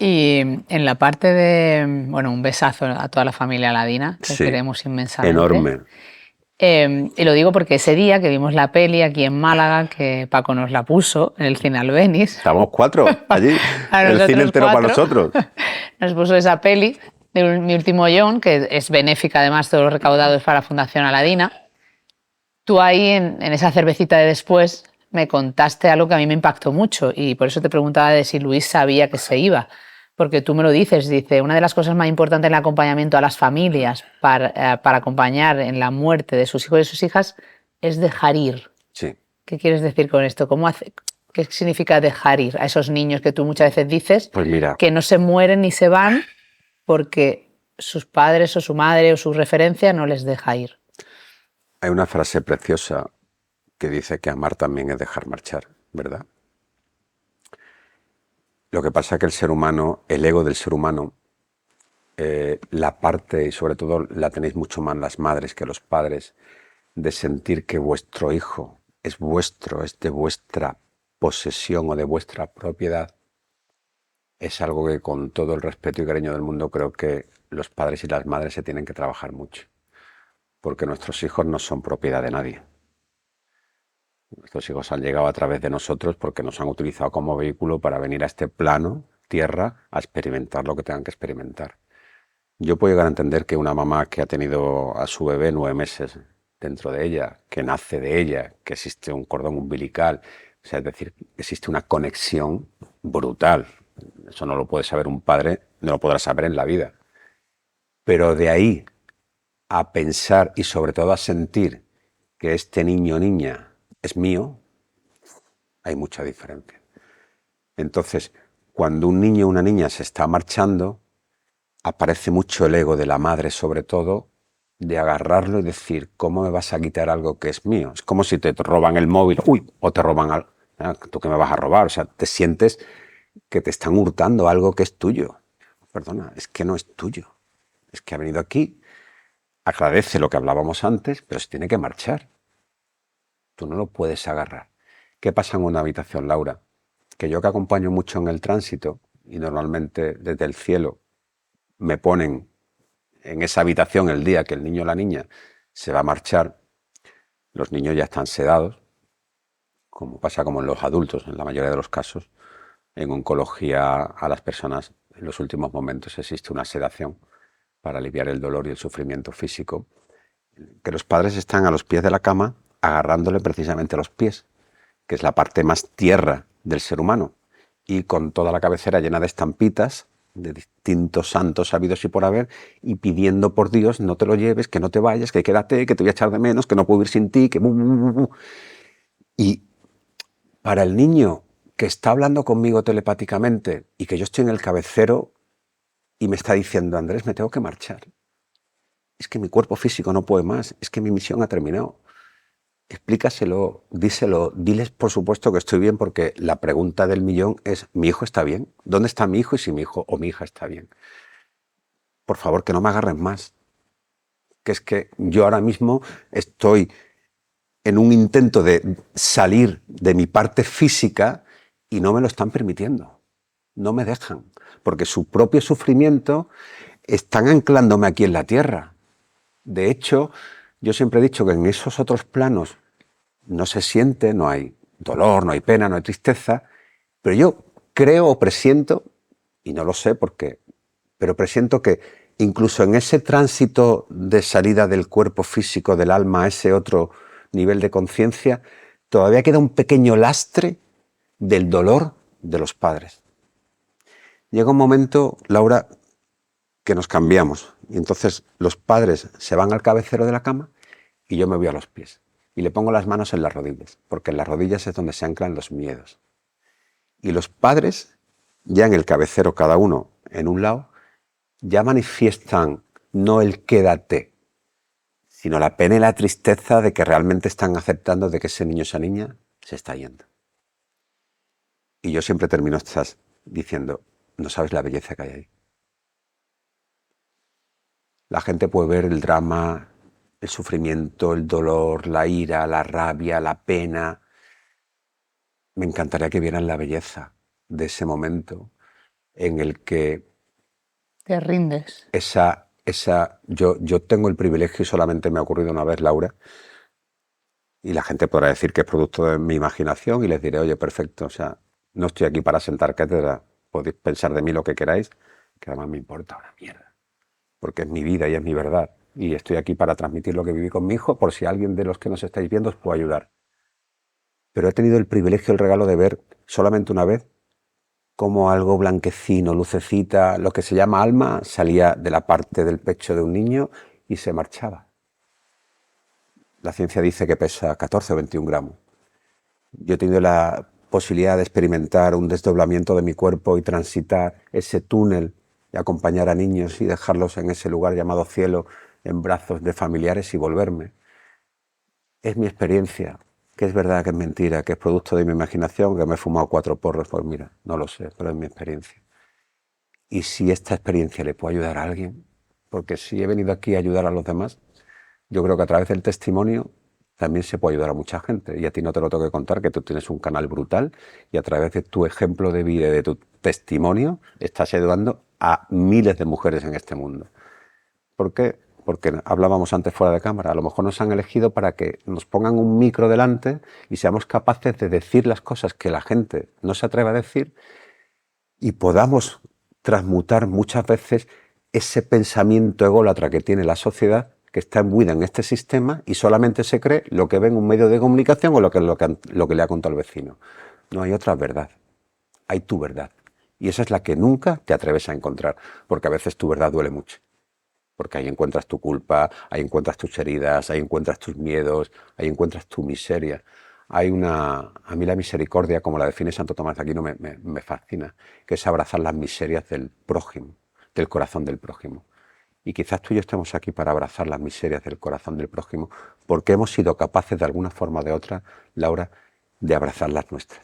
Y en la parte de, un besazo a toda la familia Ladina, que queremos inmensamente. Enorme. Y lo digo porque ese día que vimos la peli aquí en Málaga, que Paco nos la puso en el cine Albéniz. Estábamos 4 allí, el cine entero 4, para nosotros. Nos puso esa peli de Mi último John, que es benéfica además, todo lo recaudado es para la Fundación Aladina. Tú ahí en esa cervecita de después me contaste algo que a mí me impactó mucho y por eso te preguntaba de si Luis sabía que se iba. Porque tú me lo dices, una de las cosas más importantes en el acompañamiento a las familias para acompañar en la muerte de sus hijos y sus hijas es dejar ir. Sí. ¿Qué quieres decir con esto? ¿Qué significa dejar ir a esos niños que tú muchas veces dices pues mira, que no se mueren ni se van porque sus padres o su madre o su referencia no les deja ir? Hay una frase preciosa que dice que amar también es dejar marchar, ¿verdad? Lo que pasa es que el ser humano, el ego del ser humano, la parte, y sobre todo la tenéis mucho más las madres que los padres, de sentir que vuestro hijo es vuestro, es de vuestra posesión o de vuestra propiedad, es algo que con todo el respeto y cariño del mundo creo que los padres y las madres se tienen que trabajar mucho, porque nuestros hijos no son propiedad de nadie. Nuestros hijos han llegado a través de nosotros porque nos han utilizado como vehículo para venir a este plano, tierra, a experimentar lo que tengan que experimentar. Yo puedo llegar a entender que una mamá que ha tenido a su bebé 9 meses dentro de ella, que nace de ella, que existe un cordón umbilical, o sea, es decir, existe una conexión brutal. Eso no lo puede saber un padre, no lo podrá saber en la vida. Pero de ahí a pensar y sobre todo a sentir que este niño o niña es mío, hay mucha diferencia. Entonces, cuando un niño o una niña se está marchando, aparece mucho el ego de la madre, sobre todo, de agarrarlo y decir, ¿cómo me vas a quitar algo que es mío? Es como si te roban el móvil, uy, o te roban algo. ¿Tú qué me vas a robar? O sea, te sientes que te están hurtando algo que es tuyo. Perdona, es que no es tuyo. Es que ha venido aquí, agradece lo que hablábamos antes, pero se tiene que marchar. Tú no lo puedes agarrar. ¿Qué pasa en una habitación, Laura? Que yo que acompaño mucho en el tránsito, y normalmente desde el cielo me ponen en esa habitación el día que el niño o la niña se va a marchar, los niños ya están sedados, como pasa como en los adultos en la mayoría de los casos. En oncología a las personas en los últimos momentos existe una sedación para aliviar el dolor y el sufrimiento físico, que los padres están a los pies de la cama agarrándole precisamente los pies, que es la parte más tierra del ser humano, y con toda la cabecera llena de estampitas de distintos santos habidos y por haber, y pidiendo por Dios, no te lo lleves, que no te vayas, que quédate, que te voy a echar de menos, que no puedo vivir sin ti, que... Y para el niño que está hablando conmigo telepáticamente y que yo estoy en el cabecero y me está diciendo, Andrés, me tengo que marchar. Es que mi cuerpo físico no puede más, es que mi misión ha terminado. Explícaselo, díselo, diles por supuesto que estoy bien, porque la pregunta del millón es, ¿mi hijo está bien? ¿Dónde está mi hijo y si mi hijo o mi hija está bien? Por favor, que no me agarren más. Que es que yo ahora mismo estoy en un intento de salir de mi parte física y no me lo están permitiendo. No me dejan, porque su propio sufrimiento están anclándome aquí en la tierra. De hecho, yo siempre he dicho que en esos otros planos no se siente, no hay dolor, no hay pena, no hay tristeza, pero yo creo o presiento, y no lo sé por qué, pero presiento que incluso en ese tránsito de salida del cuerpo físico, del alma, a ese otro nivel de conciencia, todavía queda un pequeño lastre del dolor de los padres. Llega un momento, Laura, que nos cambiamos, y entonces los padres se van al cabecero de la cama y yo me voy a los pies. Y le pongo las manos en las rodillas, porque en las rodillas es donde se anclan los miedos. Y los padres, ya en el cabecero cada uno en un lado, ya manifiestan no el quédate, sino la pena y la tristeza de que realmente están aceptando de que ese niño o esa niña se está yendo. Y yo siempre termino estas diciendo, no sabes la belleza que hay ahí. La gente puede ver el drama, el sufrimiento, el dolor, la ira, la rabia, la pena. Me encantaría que vieran la belleza de ese momento en el que Te rindes. yo tengo el privilegio, y solamente me ha ocurrido una vez, Laura, y la gente podrá decir que es producto de mi imaginación y les diré, oye, perfecto, o sea, no estoy aquí para sentar cátedra, podéis pensar de mí lo que queráis, que además me importa una mierda, porque es mi vida y es mi verdad, y estoy aquí para transmitir lo que viví con mi hijo, por si alguien de los que nos estáis viendo os puede ayudar. Pero he tenido el privilegio, el regalo de ver solamente una vez cómo algo blanquecino, lucecita, lo que se llama alma, salía de la parte del pecho de un niño y se marchaba. La ciencia dice que pesa 14 o 21 gramos. Yo he tenido la posibilidad de experimentar un desdoblamiento de mi cuerpo y transitar ese túnel y acompañar a niños y dejarlos en ese lugar llamado cielo en brazos de familiares y volverme. Es mi experiencia, que es verdad, que es mentira, que es producto de mi imaginación, que me he fumado 4 porros, pues mira, no lo sé, pero es mi experiencia. Y si esta experiencia le puede ayudar a alguien, porque si he venido aquí a ayudar a los demás, yo creo que a través del testimonio también se puede ayudar a mucha gente. Y a ti no te lo tengo que contar, que tú tienes un canal brutal y a través de tu ejemplo de vida y de tu testimonio estás ayudando a miles de mujeres en este mundo. ¿Por qué? Porque hablábamos antes fuera de cámara, a lo mejor nos han elegido para que nos pongan un micro delante y seamos capaces de decir las cosas que la gente no se atreve a decir y podamos transmutar muchas veces ese pensamiento ególatra que tiene la sociedad, que está imbuida en este sistema y solamente se cree lo que ve en un medio de comunicación o lo que le ha contado el vecino. No hay otra verdad, hay tu verdad. Y esa es la que nunca te atreves a encontrar, porque a veces tu verdad duele mucho. Porque ahí encuentras tu culpa, ahí encuentras tus heridas, ahí encuentras tus miedos, ahí encuentras tu miseria. A mí la misericordia, como la define Santo Tomás de Aquino, me fascina, que es abrazar las miserias del prójimo, del corazón del prójimo. Y quizás tú y yo estemos aquí para abrazar las miserias del corazón del prójimo, porque hemos sido capaces de alguna forma o de otra, Laura, de abrazar las nuestras.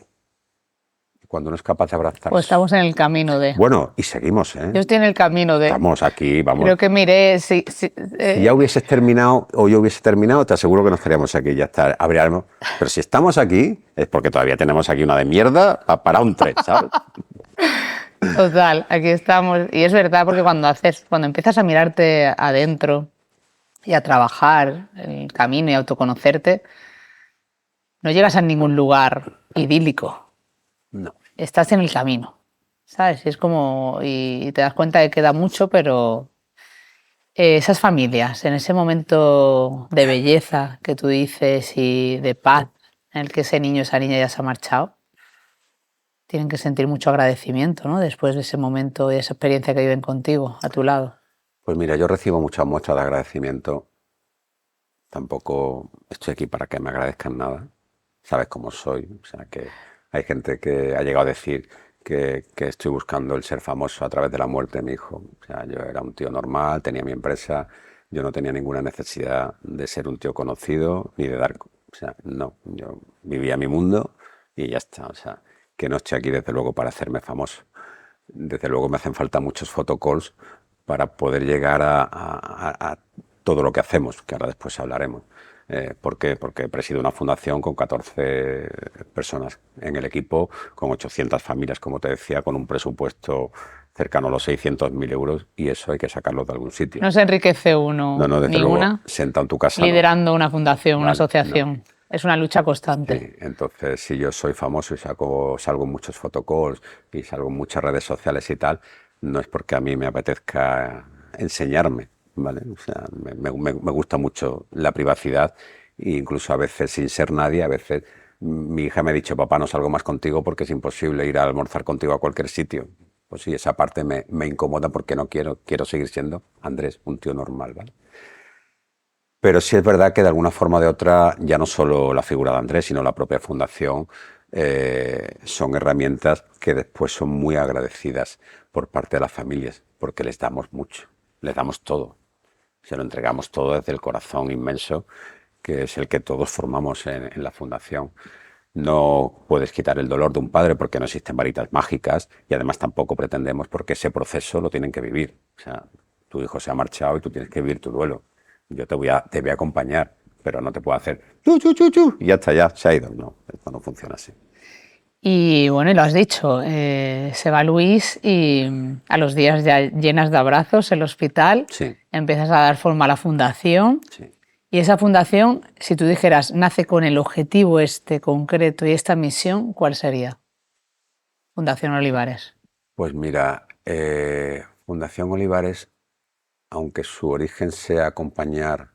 Cuando uno es capaz de abrazar... Pues estamos en el camino de... Bueno, y seguimos, ¿eh? Yo estoy en el camino de... Estamos aquí, vamos. Creo que miré... Si ya hubieses terminado o yo hubiese terminado, te aseguro que no estaríamos aquí, ya está, habríamos... Pero si estamos aquí, es porque todavía tenemos aquí una de mierda para un tren, ¿sabes? Total, aquí estamos. Y es verdad, porque cuando empiezas a mirarte adentro y a trabajar el camino y a autoconocerte, no llegas a ningún lugar idílico. No. Estás en el camino, ¿sabes? Y es como... Y te das cuenta de que queda mucho, pero... esas familias, en ese momento de belleza que tú dices y de paz en el que ese niño, esa niña ya se ha marchado, tienen que sentir mucho agradecimiento, ¿no? Después de ese momento y esa experiencia que viven contigo, a tu lado. Pues mira, yo recibo muchas muestras de agradecimiento. Tampoco estoy aquí para que me agradezcan nada. Sabes cómo soy. O sea, que hay gente que ha llegado a decir que estoy buscando el ser famoso a través de la muerte de mi hijo. O sea, yo era un tío normal, tenía mi empresa, yo no tenía ninguna necesidad de ser un tío conocido ni de dar... O sea, no, yo vivía mi mundo y ya está. O sea, que no estoy aquí desde luego para hacerme famoso. Desde luego me hacen falta muchos photocalls para poder llegar a todo lo que hacemos, que ahora después hablaremos. ¿Por qué? Porque presido una fundación con 14 personas en el equipo, con 800 familias, como te decía, con un presupuesto cercano a los 600.000 euros, y eso hay que sacarlo de algún sitio. No se enriquece uno, No, desde ni luego, una, sentado en tu casa, liderando una fundación, una Vale, asociación. no. Es una lucha constante. Sí, entonces, si yo soy famoso y salgo en muchos photocalls y salgo en muchas redes sociales y tal, no es porque a mí me apetezca enseñarme, ¿vale? O sea, me gusta mucho la privacidad e incluso a veces sin ser nadie, a veces mi hija me ha dicho, papá, no salgo más contigo porque es imposible ir a almorzar contigo a cualquier sitio. Pues sí, esa parte me incomoda porque no quiero seguir siendo Andrés, un tío normal, ¿vale? Pero sí es verdad que de alguna forma o de otra, ya no solo la figura de Andrés, sino la propia fundación, son herramientas que después son muy agradecidas por parte de las familias, porque les damos mucho, les damos todo. Se lo entregamos todo desde el corazón inmenso, que es el que todos formamos en la fundación. No puedes quitar el dolor de un padre porque no existen varitas mágicas y además tampoco pretendemos porque ese proceso lo tienen que vivir. O sea, tu hijo se ha marchado y tú tienes que vivir tu duelo. Yo te voy a acompañar, pero no te puedo hacer chu, y ya está, ya se ha ido. No, esto no funciona así. Y bueno, y lo has dicho, se va Luis y a los días ya llenas de abrazos el hospital, Sí. empiezas a dar forma a la fundación. Sí. Y esa fundación, si tú dijeras, nace con el objetivo este concreto y esta misión, ¿cuál sería? Fundación Olivares. Pues mira, Fundación Olivares, aunque su origen sea acompañar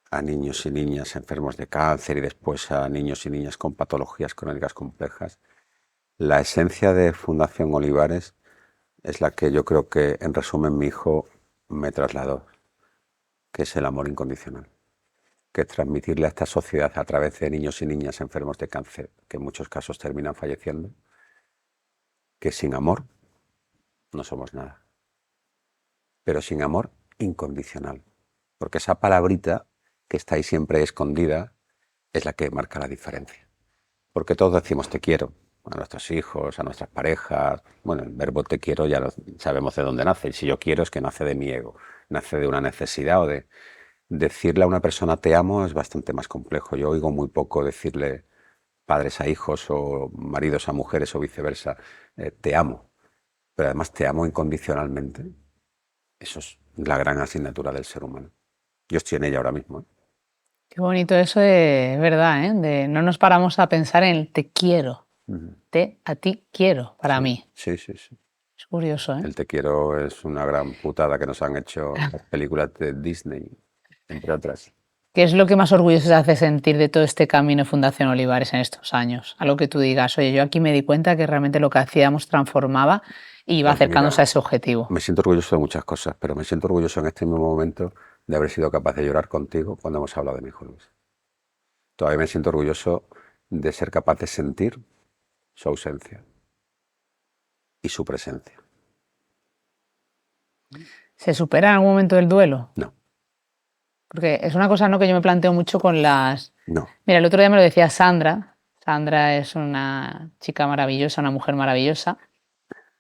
a niños y niñas enfermos de cáncer y después a niños y niñas con patologías crónicas complejas, la esencia de Fundación Olivares es la que yo creo que, en resumen, mi hijo me trasladó, que es el amor incondicional, que es transmitirle a esta sociedad a través de niños y niñas enfermos de cáncer, que en muchos casos terminan falleciendo, que sin amor no somos nada, pero sin amor incondicional, porque esa palabrita que está ahí siempre escondida es la que marca la diferencia, porque todos decimos te quiero, a nuestros hijos, a nuestras parejas. Bueno, el verbo te quiero ya sabemos de dónde nace, y si yo quiero es que nace de mi ego, nace de una necesidad o de... Decirle a una persona te amo es bastante más complejo. Yo oigo muy poco decirle padres a hijos o maridos a mujeres o viceversa, te amo, pero además te amo incondicionalmente. Eso es la gran asignatura del ser humano. Yo estoy en ella ahora mismo, ¿eh? Qué bonito eso de verdad, ¿eh? De no nos paramos a pensar en el te quiero, a ti quiero, para Sí, mí. sí. Es Curioso, ¿eh? El te quiero es una gran putada que nos han hecho las películas de Disney, entre otras. ¿Qué es lo que más orgulloso te hace sentir de todo este camino de Fundación Olivares en estos años? Algo que tú digas, oye, yo aquí me di cuenta que realmente lo que hacíamos transformaba y iba Pues acercándose mira, a ese objetivo. me siento orgulloso de muchas cosas, pero me siento orgulloso en este mismo momento de haber sido capaz de llorar contigo cuando hemos hablado de mi hijo Luis. Todavía me siento orgulloso de ser capaz de sentir su ausencia y su presencia. ¿Se supera en algún momento el duelo? No, Porque es una cosa, ¿no?, que yo me planteo mucho con las... no. Mira, el otro día me lo decía Sandra. Sandra es una chica maravillosa, una mujer maravillosa,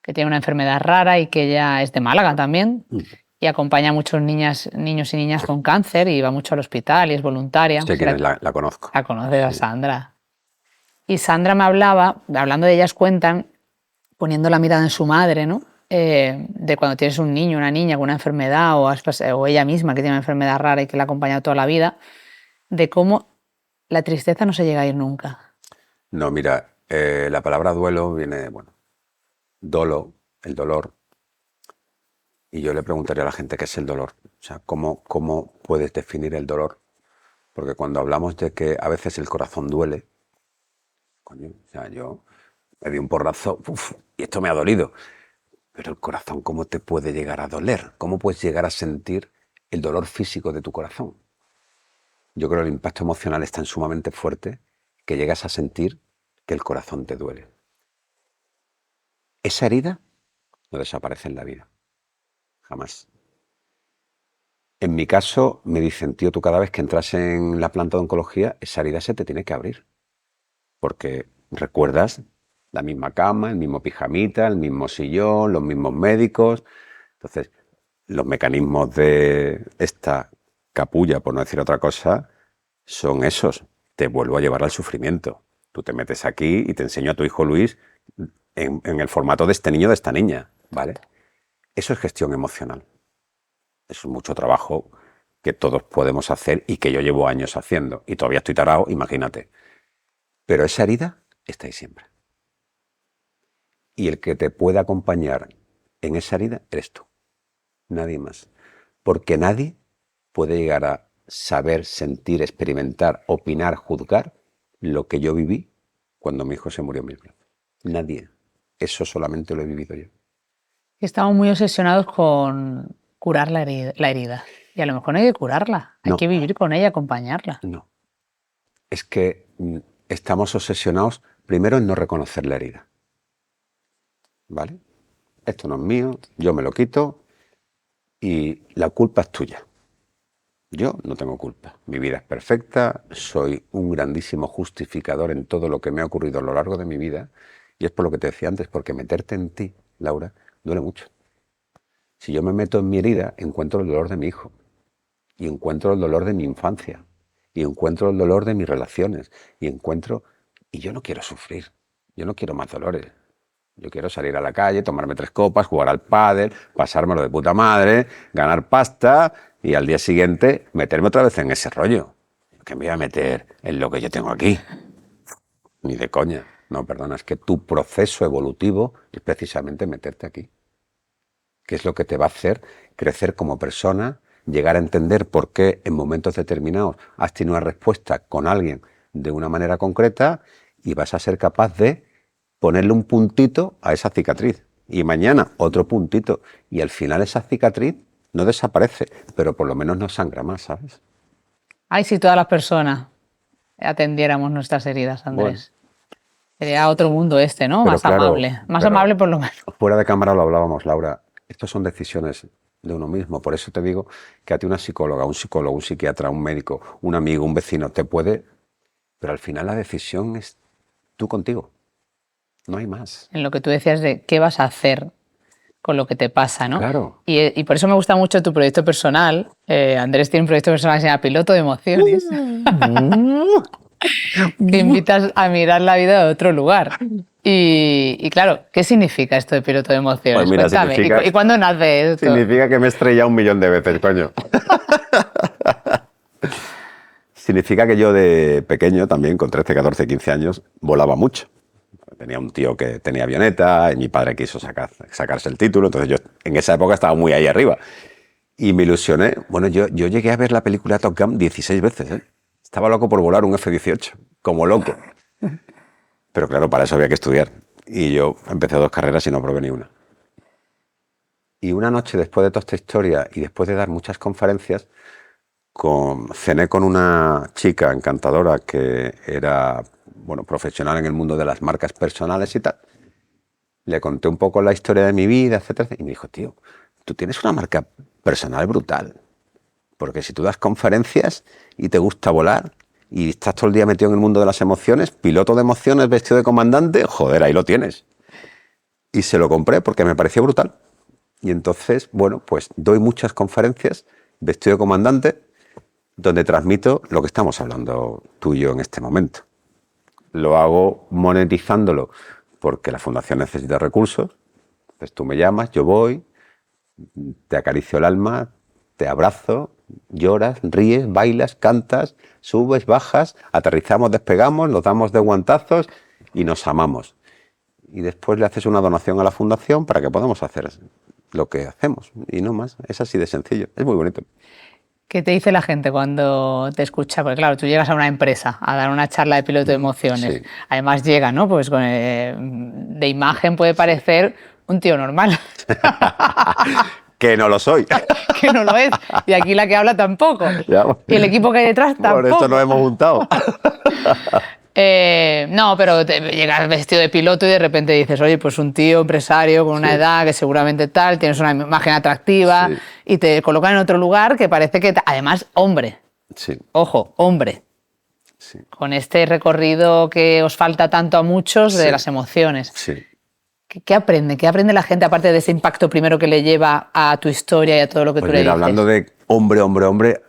que tiene una enfermedad rara y que ella es de Málaga también y acompaña a muchos niños y niñas con cáncer y va mucho al hospital y es voluntaria. Sé quién es, la conozco. La conoces a Sandra. Y Sandra me hablaba, hablando de ellas cuentan, poniendo la mirada en su madre, ¿no? De cuando tienes un niño, una niña con una enfermedad o ella misma que tiene una enfermedad rara y que la ha acompañado toda la vida, de cómo la tristeza no se llega a ir nunca. No, mira, la palabra duelo viene, bueno, dolo, el dolor. Y yo le preguntaría a la gente qué es el dolor. O sea, ¿cómo puedes definir el dolor? Porque cuando hablamos de que a veces el corazón duele, coño, o sea, yo me di un porrazo, y esto me ha dolido. Pero el corazón, ¿cómo te puede llegar a doler? ¿Cómo puedes llegar a sentir el dolor físico de tu corazón? Yo creo que el impacto emocional es tan sumamente fuerte que llegas a sentir que el corazón te duele. Esa herida no desaparece en la vida. Jamás. En mi caso, me dicen, tío, tú cada vez que entras en la planta de oncología, esa herida se te tiene que abrir. Porque recuerdas la misma cama, el mismo pijamita, el mismo sillón, los mismos médicos. Entonces, los mecanismos de esta capulla, por no decir otra cosa, son esos. Te vuelvo a llevar al sufrimiento. Tú te metes aquí y te enseño a tu hijo Luis en el formato de este niño, de esta niña, ¿vale? Eso es gestión emocional. Eso es mucho trabajo que todos podemos hacer y que yo llevo años haciendo. Y todavía estoy tarado, imagínate. Pero esa herida está ahí siempre. Y el que te puede acompañar en esa herida eres tú. Nadie más. Porque nadie puede llegar a saber, sentir, experimentar, opinar, juzgar lo que yo viví cuando mi hijo se murió en mis brazos. Nadie. Eso solamente lo he vivido yo. Estamos muy obsesionados con curar la herida. Y a lo mejor no hay que curarla, hay que vivir con ella, acompañarla. No. Es que estamos obsesionados primero en no reconocer la herida. ¿Vale? Esto no es mío, yo me lo quito y la culpa es tuya. Yo no tengo culpa. Mi vida es perfecta, soy un grandísimo justificador en todo lo que me ha ocurrido a lo largo de mi vida y es por lo que te decía antes, porque meterte en ti, Laura, duele mucho. Si yo me meto en mi herida, encuentro el dolor de mi hijo y encuentro el dolor de mi infancia y encuentro el dolor de mis relaciones y yo no quiero sufrir, yo no quiero más dolores. Yo quiero salir a la calle, tomarme 3 copas, jugar al pádel, pasármelo de puta madre, ganar pasta y al día siguiente meterme otra vez en ese rollo. ¿Qué me voy a meter en lo que yo tengo aquí? Ni de coña. No, perdona, es que tu proceso evolutivo es precisamente meterte aquí. Que es lo que te va a hacer crecer como persona, llegar a entender por qué en momentos determinados has tenido una respuesta con alguien de una manera concreta y vas a ser capaz de ponerle un puntito a esa cicatriz y mañana otro puntito y al final esa cicatriz no desaparece, pero por lo menos no sangra más, ¿sabes? Ay, si todas las personas atendiéramos nuestras heridas, Andrés. Bueno. Sería otro mundo este, ¿no? Pero más claro, amable. Más amable por lo menos. Fuera de cámara lo hablábamos, Laura. Estas son decisiones de uno mismo. Por eso te digo que a ti una psicóloga, un psicólogo, un psiquiatra, un médico, un amigo, un vecino, te puede... Pero al final la decisión es tú contigo. No hay más. En lo que tú decías de qué vas a hacer con lo que te pasa, ¿no? Claro. Y por eso me gusta mucho tu proyecto personal. Andrés tiene un proyecto personal que se llama Piloto de Emociones. Que invitas a mirar la vida de otro lugar. Y claro, ¿qué significa esto de Piloto de Emociones? Pues mira, cuéntame. ¿Y cuándo nace esto? Significa que me he estrellado 1.000.000 de veces, coño. Significa que yo de pequeño, también con 13, 14, 15 años, volaba mucho. tenía un tío que tenía avioneta y mi padre quiso sacarse el título, entonces yo en esa época estaba muy ahí arriba. Y me ilusioné. Bueno, yo llegué a ver la película Top Gun 16 veces, ¿eh? Estaba loco por volar un F-18, como loco. Pero claro, para eso había que estudiar. Y yo empecé 2 carreras y no aprobé ni una. Y una noche, después de toda esta historia y después de dar muchas conferencias, cené con una chica encantadora que era, bueno, profesional en el mundo de las marcas personales y tal. Le conté un poco la historia de mi vida, etcétera, y me dijo, tío, tú tienes una marca personal brutal, porque si tú das conferencias y te gusta volar y estás todo el día metido en el mundo de las emociones, piloto de emociones vestido de comandante, joder, ahí lo tienes. Y se lo compré porque me pareció brutal. Y entonces, bueno, pues doy muchas conferencias vestido de comandante donde transmito lo que estamos hablando tú y yo en este momento. Lo hago monetizándolo porque la fundación necesita recursos. Entonces tú me llamas, yo voy, te acaricio el alma, te abrazo, lloras, ríes, bailas, cantas, subes, bajas, aterrizamos, despegamos, nos damos de guantazos y nos amamos. Y después le haces una donación a la fundación para que podamos hacer lo que hacemos. Y no más, es así de sencillo, es muy bonito. ¿Qué te dice la gente cuando te escucha? Porque claro, tú llegas a una empresa a dar una charla de piloto de emociones. Sí. Además llega, ¿no? Pues de imagen puede parecer un tío normal. Que no lo soy. Que no lo es. Y aquí la que habla tampoco. Ya. Y el equipo que hay detrás tampoco. Por eso nos hemos juntado. No, pero llegas vestido de piloto y de repente dices, oye, pues un tío empresario con una edad que seguramente tal, tienes una imagen atractiva y te colocan en otro lugar que parece que, además, hombre. Sí. Ojo, hombre. Sí. Con este recorrido que os falta tanto a muchos de las emociones. Sí. ¿Qué aprende? ¿Qué aprende la gente aparte de ese impacto primero que le lleva a tu historia y a todo lo que Pues tú le mira, dices? hablando de hombre,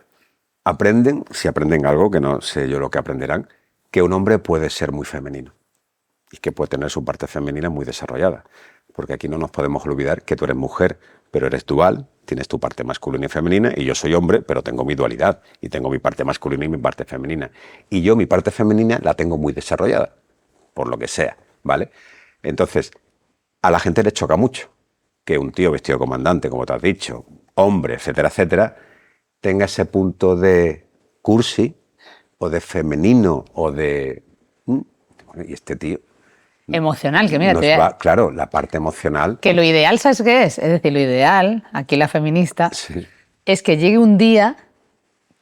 aprenden, si aprenden algo, que no sé yo lo que aprenderán, que un hombre puede ser muy femenino y que puede tener su parte femenina muy desarrollada. Porque aquí no nos podemos olvidar que tú eres mujer, pero eres dual, tienes tu parte masculina y femenina, y yo soy hombre, pero tengo mi dualidad, y tengo mi parte masculina y mi parte femenina. Y yo mi parte femenina la tengo muy desarrollada, por lo que sea, ¿vale? Entonces, a la gente le choca mucho que un tío vestido de comandante, como te has dicho, hombre, etcétera, etcétera, tenga ese punto de cursi, o de femenino, o de... Y este tío... Emocional, que mira, claro, la parte emocional... Que lo ideal, ¿sabes qué es? Es decir, lo ideal, aquí la feminista, Sí. es que llegue un día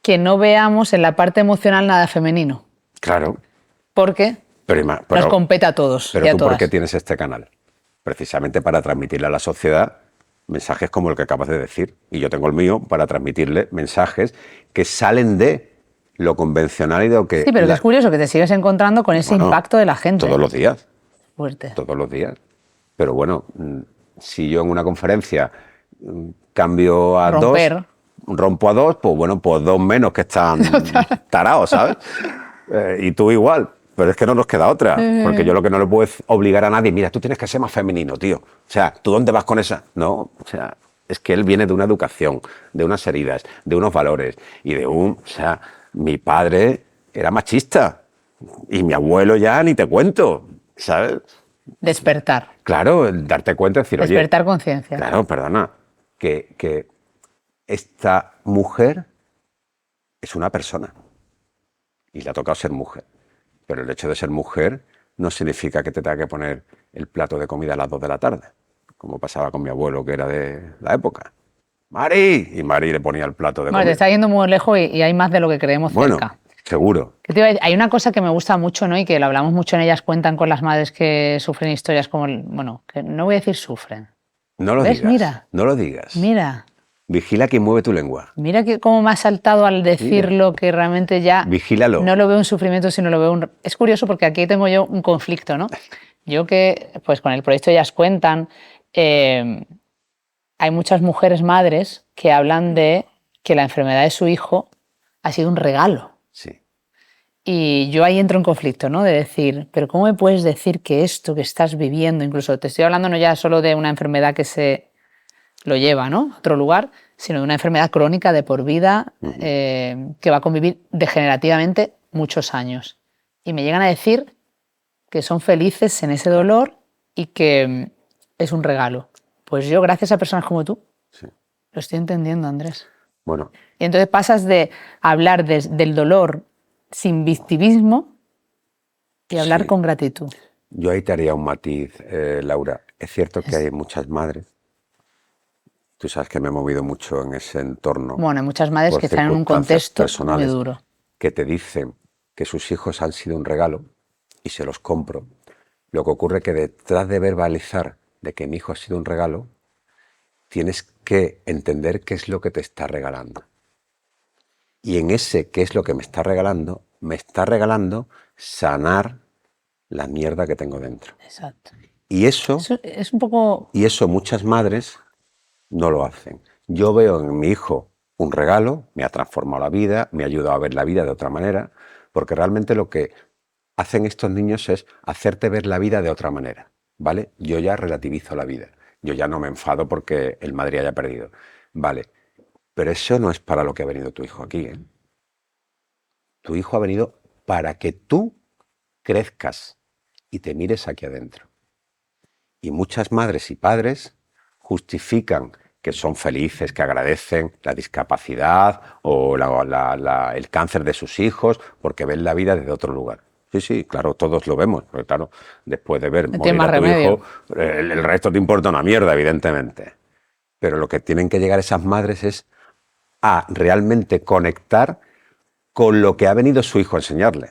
que no veamos en la parte emocional nada femenino. Claro. Porque nos compete a todos pero y a tú, todas. ¿por qué tienes este canal? Precisamente para transmitirle a la sociedad mensajes como el que acabas de decir. Y yo tengo el mío para transmitirle mensajes que salen de lo convencional y de lo que... Sí, pero es curioso que te sigues encontrando con ese impacto de la gente. Todos los días. Fuerte. Todos los días. Pero bueno, si yo en una conferencia cambio a rompo a 2, pues bueno, pues 2 menos que están tarados, ¿sabes? Y tú igual. Pero es que no nos queda otra, porque yo lo que no le puedo es obligar a nadie, mira, tú tienes que ser más femenino, tío. O sea, ¿tú dónde vas con esa? No, o sea, es que él viene de una educación, de unas heridas, de unos valores y de o sea, mi padre era machista y mi abuelo ya ni te cuento, ¿sabes? Despertar. Claro, darte cuenta y decir, oye... Despertar conciencia. Claro, perdona, que esta mujer es una persona y le ha tocado ser mujer. Pero el hecho de ser mujer no significa que te tenga que poner el plato de comida a las 2 de la tarde, como pasaba con mi abuelo, que era de la época. ¡Mari! Y Mari le ponía el plato de comida. Bueno, te está yendo muy lejos y hay más de lo que creemos cerca. Bueno, seguro. Hay una cosa que me gusta mucho, ¿no? Y que lo hablamos mucho en Ellas Cuentan con las madres que sufren historias como... Bueno, que no voy a decir sufren. No lo ¿Ves? digas. Mira. No lo digas. Mira. Vigila quien mueve tu lengua. Mira cómo me ha saltado al decirlo, que realmente ya Vigílalo. No lo veo un sufrimiento, sino lo veo un... Es curioso porque aquí tengo yo un conflicto, ¿no? Yo que, pues con el proyecto Ellas Cuentan, hay muchas mujeres madres que hablan de que la enfermedad de su hijo ha sido un regalo. Sí. Y yo ahí entro en conflicto, ¿no? De decir, pero ¿cómo me puedes decir que esto que estás viviendo, incluso te estoy hablando no ya solo de una enfermedad que se lo lleva, ¿no?, a otro lugar, sino de una enfermedad crónica de por vida que va a convivir degenerativamente muchos años. Y me llegan a decir que son felices en ese dolor y que es un regalo. Pues yo, gracias a personas como tú, Sí. lo estoy entendiendo, Andrés. Bueno, Y entonces pasas de hablar del dolor sin victimismo y hablar sí. con gratitud. Yo ahí te haría un matiz, Laura. Es cierto que hay muchas madres. Tú sabes que me he movido mucho en ese entorno Bueno, hay muchas madres por que están en un circunstancias contexto muy personales duro. que te dicen que sus hijos han sido un regalo y se los compro. Lo que ocurre es que detrás de verbalizar de que mi hijo ha sido un regalo, tienes que entender qué es lo que te está regalando. Y en ese qué es lo que me está regalando sanar la mierda que tengo dentro. Exacto. Y eso Es un poco... muchas madres no lo hacen. Yo veo en mi hijo un regalo, me ha transformado la vida, me ha ayudado a ver la vida de otra manera, porque realmente lo que hacen estos niños es hacerte ver la vida de otra manera, ¿vale? Yo ya relativizo la vida, yo ya no me enfado porque el Madrid haya perdido, ¿vale? Pero eso no es para lo que ha venido tu hijo aquí, ¿eh? Tu hijo ha venido para que tú crezcas y te mires aquí adentro. Y muchas madres y padres justifican que son felices, que agradecen la discapacidad o el cáncer de sus hijos porque ven la vida desde otro lugar. Sí, sí, claro, todos lo vemos, porque claro, después de ver No tiene morir más a tu remedio. hijo, el resto te importa una mierda, evidentemente. Pero lo que tienen que llegar esas madres es a realmente conectar con lo que ha venido su hijo a enseñarle.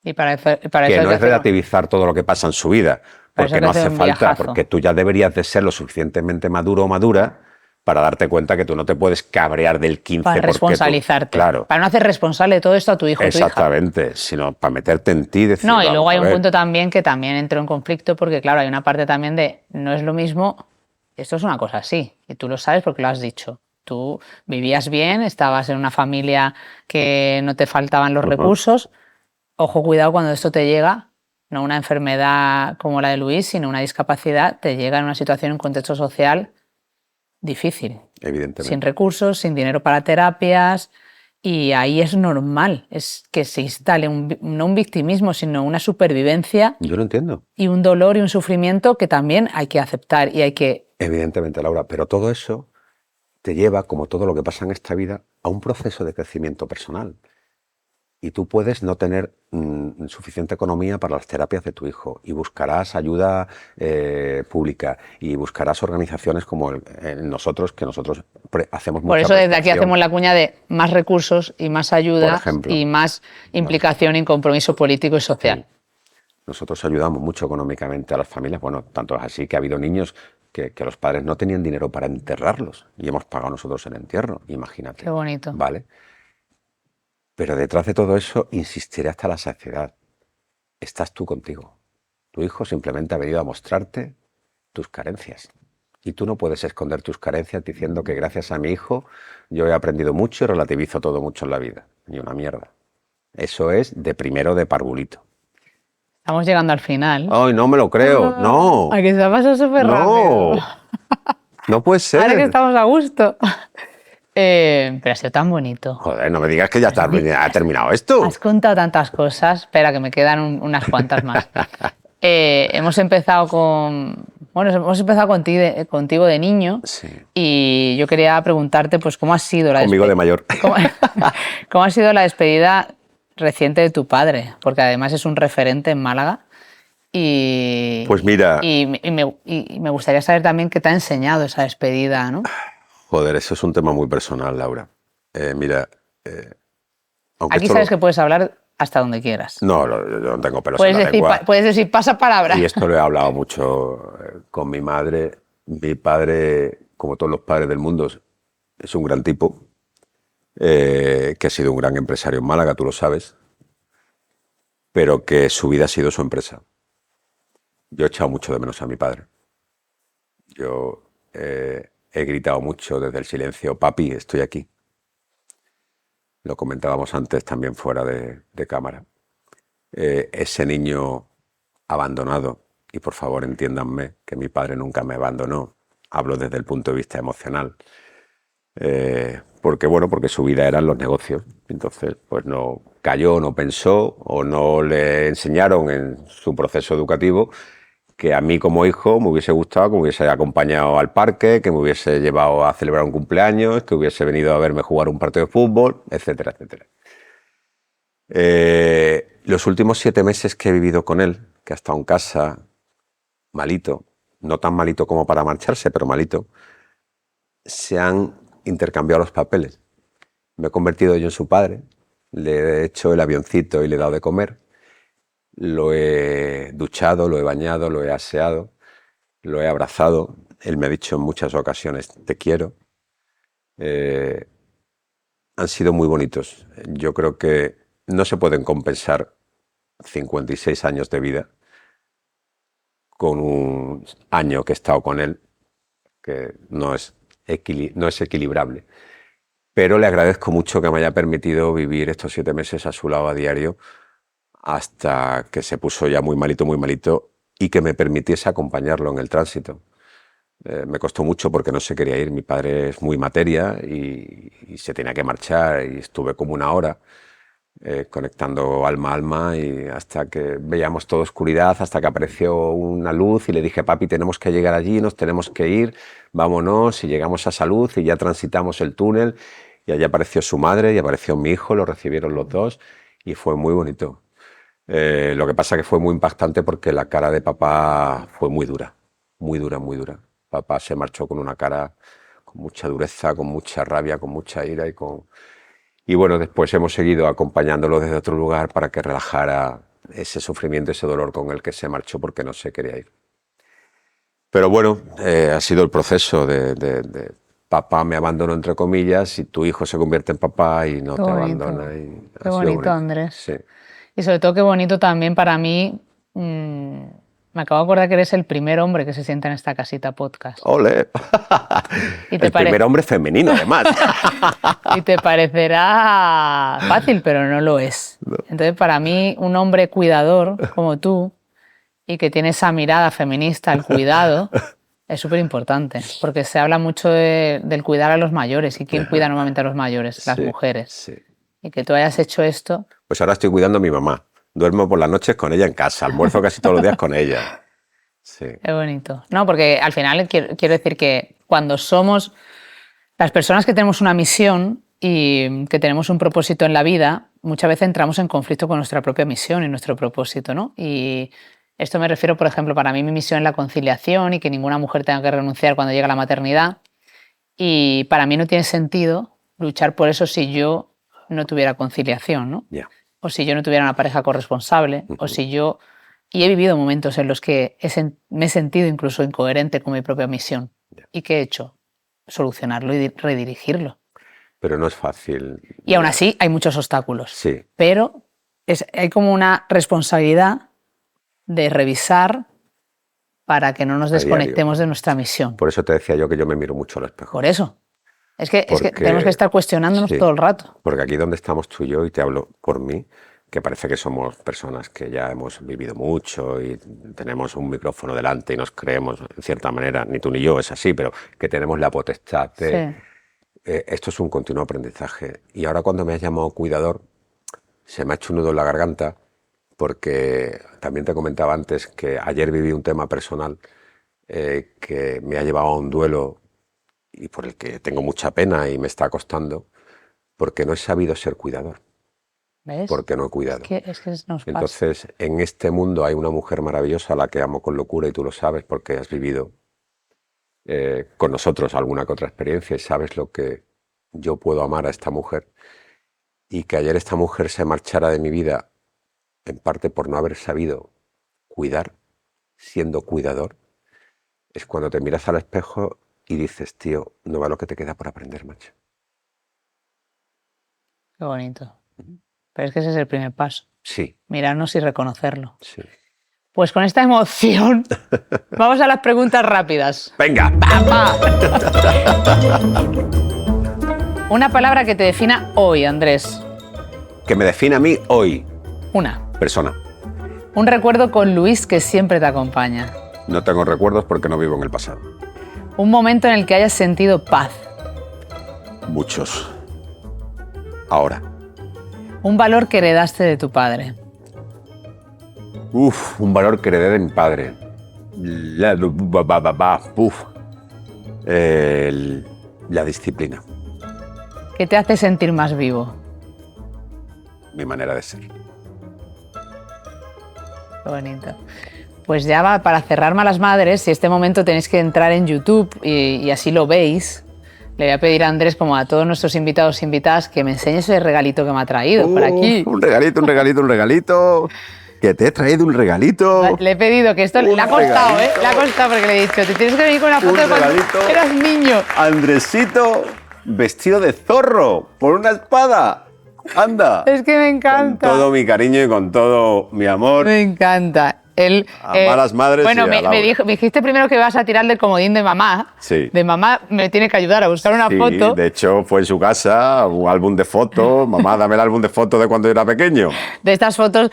Y para eso Que no hay que es hacer- relativizar todo lo que pasa en su vida, Para eso porque hay que no hacer hace un falta, viajazo. porque tú ya deberías de ser lo suficientemente maduro o madura para darte cuenta que tú no te puedes cabrear del 15 para porque tú- responsabilizarte. claro, Para no hacer responsable de todo esto a tu hijo o tu hija. exactamente, sino para meterte en ti y decir, No, y vamos luego hay a un ver. punto también que también entró en conflicto porque, claro, hay una parte también de no es lo mismo, esto es una cosa así, y tú lo sabes porque lo has dicho. Tú vivías bien, estabas en una familia que no te faltaban los recursos. Ojo, cuidado cuando esto te llega, no una enfermedad como la de Luis, sino una discapacidad, te llega en una situación, en un contexto social difícil. Evidentemente. Sin recursos, sin dinero para terapias, y ahí es normal, es que se instale no un victimismo, sino una supervivencia Yo lo entiendo, y un dolor y un sufrimiento que también hay que aceptar y hay que... evidentemente, Laura, pero todo eso te lleva, como todo lo que pasa en esta vida, a un proceso de crecimiento personal. Y tú puedes no tener suficiente economía para las terapias de tu hijo y buscarás ayuda pública y buscarás organizaciones como nosotros, que nosotros hacemos mucha Por eso desde aquí prestación. hacemos la cuña de más recursos y más ayuda Por ejemplo. y más implicación y compromiso político y social. Nosotros ayudamos mucho económicamente a las familias. Bueno, tanto es así que ha habido niños que los padres no tenían dinero para enterrarlos y hemos pagado nosotros el entierro, imagínate. Qué bonito. ¿Vale? Pero detrás de todo eso, insistiré hasta la saciedad. Estás tú contigo. Tu hijo simplemente ha venido a mostrarte tus carencias. Y tú no puedes esconder tus carencias diciendo que gracias a mi hijo yo he aprendido mucho y relativizo todo mucho en la vida. Ni una mierda. Eso es de primero de parvulito. Estamos llegando al final. ¡Ay, no me lo creo! ¡No! A que se ha pasado súper ¡No! rápido. No puede ser. Ahora que estamos a gusto. Pero ha sido tan bonito. Joder, no me digas que ya ha terminado esto. Has contado tantas cosas. Espera, que me quedan unas cuantas más. Hemos empezado contigo de niño. Sí. Y yo quería preguntarte, pues, ¿cómo ha sido la Conmigo de mayor. ¿Cómo ha sido la despedida reciente de tu padre? Porque además es un referente en Málaga. Y, Pues mira. Y me gustaría saber también qué te ha enseñado esa despedida, ¿no? Joder, eso es un tema muy personal, Laura. Mira, aunque Aquí esto sabes que puedes hablar hasta donde quieras. No, yo no tengo pelos Puedes en la decir, lengua. puedes decir pasa palabra. Y esto lo he hablado mucho con mi madre. Mi padre, como todos los padres del mundo, es un gran tipo, que ha sido un gran empresario en Málaga, tú lo sabes, pero que su vida ha sido su empresa. Yo he echado mucho de menos a mi padre. Yo he gritado mucho desde el silencio, papi, estoy aquí. Lo comentábamos antes también fuera de cámara. Ese niño abandonado, y por favor entiéndanme que mi padre nunca me abandonó, hablo desde el punto de vista emocional, porque su vida eran los negocios Entonces, pues no cayó, no pensó o no le enseñaron en su proceso educativo que a mí como hijo me hubiese gustado que me hubiese acompañado al parque, que me hubiese llevado a celebrar un cumpleaños, que hubiese venido a verme jugar un partido de fútbol, etcétera, etcétera. Los últimos 7 meses que he vivido con él, que ha estado en casa, malito, no tan malito como para marcharse, pero malito, se han intercambiado los papeles. Me he convertido yo en su padre, le he hecho el avioncito y le he dado de comer, lo he duchado, lo he bañado, lo he aseado, lo he abrazado. Él me ha dicho en muchas ocasiones, te quiero. Han sido muy bonitos. Yo creo que no se pueden compensar 56 años de vida con un año que he estado con él, que no es equilibrable. Pero le agradezco mucho que me haya permitido vivir estos 7 meses a su lado a diario hasta que se puso ya muy malito y que me permitiese acompañarlo en el tránsito. Me costó mucho porque no se quería ir. Mi padre es muy materia y se tenía que marchar y estuve como 1 hora conectando alma a alma y hasta que veíamos toda oscuridad, hasta que apareció una luz y le dije, papi, tenemos que llegar allí, nos tenemos que ir, vámonos, y llegamos a esa luz y ya transitamos el túnel y allí apareció su madre y apareció mi hijo, lo recibieron los dos y fue muy bonito. Lo que pasa que fue muy impactante porque la cara de papá fue muy dura, muy dura, muy dura. Papá se marchó con una cara con mucha dureza, con mucha rabia, con mucha ira y bueno, después hemos seguido acompañándolo desde otro lugar para que relajara ese sufrimiento, ese dolor con el que se marchó porque no se quería ir. Pero bueno, ha sido el proceso de papá me abandonó entre comillas y tu hijo se convierte en papá y no te abandona. Qué bonito, Andrés. Sí. Y sobre todo qué bonito también para mí, me acabo de acordar que eres el primer hombre que se sienta en esta casita podcast. ¡Ole! ¿Y el primer hombre femenino, además. Y te parecerá fácil, pero no lo es. No. Entonces, para mí, un hombre cuidador como tú y que tiene esa mirada feminista al cuidado es súper importante, porque se habla mucho del cuidar a los mayores. ¿Y quién cuida normalmente a los mayores? Las mujeres. Sí. Y que tú hayas hecho esto... Pues ahora estoy cuidando a mi mamá. Duermo por las noches con ella en casa, almuerzo casi todos los días con ella. Sí. Qué bonito. No, porque al final quiero decir que cuando somos las personas que tenemos una misión y que tenemos un propósito en la vida, muchas veces entramos en conflicto con nuestra propia misión y nuestro propósito, ¿no? Y esto me refiero, por ejemplo, para mí mi misión es la conciliación y que ninguna mujer tenga que renunciar cuando llega la maternidad. Y para mí no tiene sentido luchar por eso si yo no tuviera conciliación, ¿no? Yeah. O si yo no tuviera una pareja corresponsable, o si yo... Y he vivido momentos en los que me he sentido incluso incoherente con mi propia misión. Yeah. ¿Y qué he hecho? Solucionarlo y redirigirlo. Pero no es fácil. Y aún así hay muchos obstáculos. Sí. Pero hay como una responsabilidad de revisar para que no nos desconectemos de nuestra misión. Por eso te decía yo que yo me miro mucho al espejo. Por eso. Es que tenemos que estar cuestionándonos todo el rato. Porque aquí donde estamos tú y yo, y te hablo por mí, que parece que somos personas que ya hemos vivido mucho y tenemos un micrófono delante y nos creemos, en cierta manera, ni tú ni yo es así, pero que tenemos la potestad de... Sí. Esto es un continuo aprendizaje. Y ahora cuando me has llamado cuidador, se me ha hecho un nudo en la garganta, porque también te comentaba antes que ayer viví un tema personal que me ha llevado a un duelo y por el que tengo mucha pena y me está costando, porque no he sabido ser cuidador. ¿Ves? Porque no he cuidado. Es que nos pasa. Entonces, en este mundo hay una mujer maravillosa a la que amo con locura y tú lo sabes porque has vivido con nosotros alguna que otra experiencia y sabes lo que yo puedo amar a esta mujer. Y que ayer esta mujer se marchara de mi vida, en parte por no haber sabido cuidar, siendo cuidador, es cuando te miras al espejo y dices, tío, no va lo que te queda por aprender, macho. Qué bonito. Pero es que ese es el primer paso. Sí. Mirarnos y reconocerlo. Sí. Pues con esta emoción, vamos a las preguntas rápidas. ¡Venga! Una palabra que te defina hoy, Andrés. Que me define a mí hoy. Una. Persona. Un recuerdo con Luis que siempre te acompaña. No tengo recuerdos porque no vivo en el pasado. Un momento en el que hayas sentido paz. Muchos. Ahora. Un valor que heredaste de tu padre. Un valor que heredé de mi padre. La disciplina, ¿Qué te hace sentir más vivo? mi manera de ser. Qué bonito. Pues ya va, para cerrar Malas Madres, si este momento tenéis que entrar en YouTube y así lo veis, le voy a pedir a Andrés, como a todos nuestros invitados e invitadas, que me enseñe ese regalito que me ha traído por aquí. Un regalito. Que te he traído un regalito. Le he pedido que esto le ha costado, ¿eh? Le ha costado porque le he dicho, te tienes que venir con una foto de cuando eras niño. Andresito vestido de zorro por una espada. Anda. Es que me encanta. Con todo mi cariño y con todo mi amor. Me encanta. Él, A Malas Madres bueno, y a Laura. me dijiste primero que vas a tirar del comodín de mamá. Sí. De mamá me tiene que ayudar a buscar una Sí, foto. de hecho fue en su casa, un álbum de fotos. Mamá, dame el álbum de fotos de cuando yo era pequeño. De estas fotos,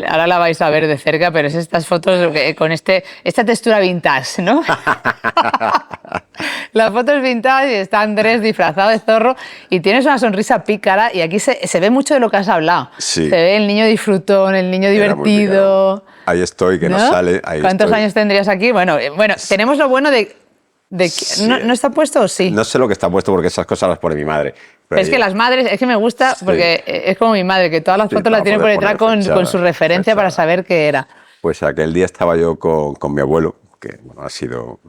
ahora la vais a ver de cerca, pero es estas fotos con esta textura vintage, ¿no? Las fotos vintage y está Andrés disfrazado de zorro y tienes una sonrisa pícara y aquí se ve mucho de lo que has hablado. Sí. Se ve el niño disfrutón, el niño Era muy divertido. pícaro. Ahí estoy, que no sale. Ahí ¿Cuántos estoy. años tendrías aquí? Bueno, tenemos lo bueno de que Sí. ¿no está puesto o sí? No sé lo que está puesto porque esas cosas las pone mi madre. Pero es que las madres, es que me gusta Sí. porque es como mi madre, que todas las Sí, fotos las para tiene por poder detrás poner con su referencia para fechada. saber qué era. Pues aquel día estaba yo con mi abuelo, que bueno, ha sido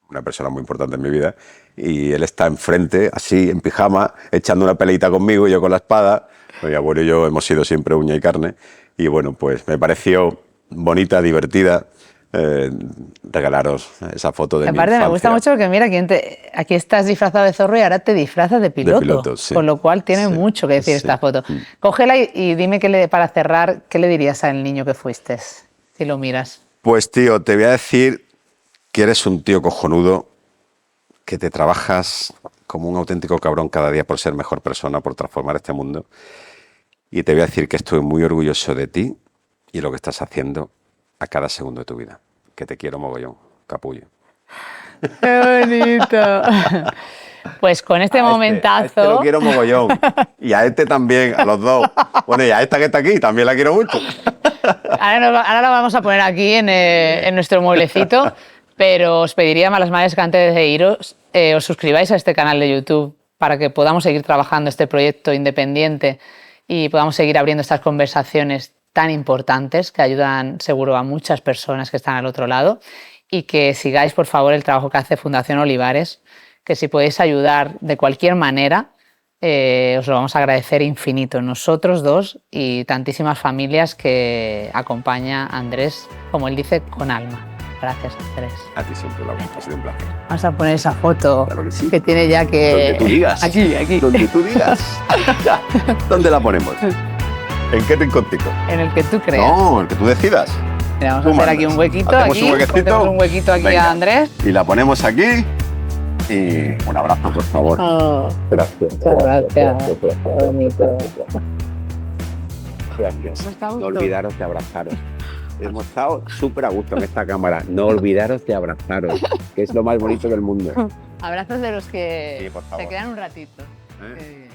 una persona muy importante en mi vida, y él está enfrente, así, en pijama, echando una peleita conmigo y yo con la espada. Mi abuelo y yo hemos sido siempre uña y carne, y bueno, pues me pareció bonita, divertida, regalaros esa foto de mi Aparte, me gusta infancia. mucho porque mira, aquí estás disfrazado de zorro y ahora te disfrazas de piloto. piloto, sí. Con lo cual tiene Sí, mucho que decir sí. esta foto. Cógela y dime para cerrar, ¿qué le dirías al niño que fuiste? Si lo miras. Pues tío, te voy a decir que eres un tío cojonudo, que te trabajas como un auténtico cabrón cada día por ser mejor persona, por transformar este mundo. Y te voy a decir que estoy muy orgulloso de ti y lo que estás haciendo a cada segundo de tu vida. Que te quiero mogollón, capullo. ¡Qué bonito! Pues con este A momentazo... este lo quiero mogollón. Y a este también, a los dos. Bueno, y a esta que está aquí también la quiero mucho. Ahora lo vamos a poner aquí en nuestro mueblecito, pero os pediría, Malas Madres, que antes de iros os suscribáis a este canal de YouTube para que podamos seguir trabajando este proyecto independiente y podamos seguir abriendo estas conversaciones tan importantes que ayudan seguro a muchas personas que están al otro lado, y que sigáis, por favor, el trabajo que hace Fundación Olivares, que si podéis ayudar de cualquier manera, os lo vamos a agradecer infinito, nosotros dos y tantísimas familias que acompaña a Andrés, como él dice, con alma. Gracias, Andrés. A ti siempre, Laura, ha sido un placer. Vamos a poner esa foto Claro que sí. que tiene ya que... Donde tú digas. Aquí. Donde tú digas. ¿Dónde la ponemos? ¿En qué rinconcito? En el que tú creas. No, el que tú decidas. Mira, vamos Tú a hacer mandas. aquí un huequito. Hacemos un huequecito. Hacemos un huequito aquí Venga. a Andrés. Y la ponemos aquí. Y un abrazo, por favor. Oh, Gracias. muchas gracias. Qué bonito. Gracias. ¿Cómo está No gusto? olvidaros de abrazaros. Hemos estado súper a gusto en esta cámara. No olvidaros de abrazaros, que es lo más bonito del mundo. Abrazos de los que Sí, por favor. se quedan un ratito. ¿Eh?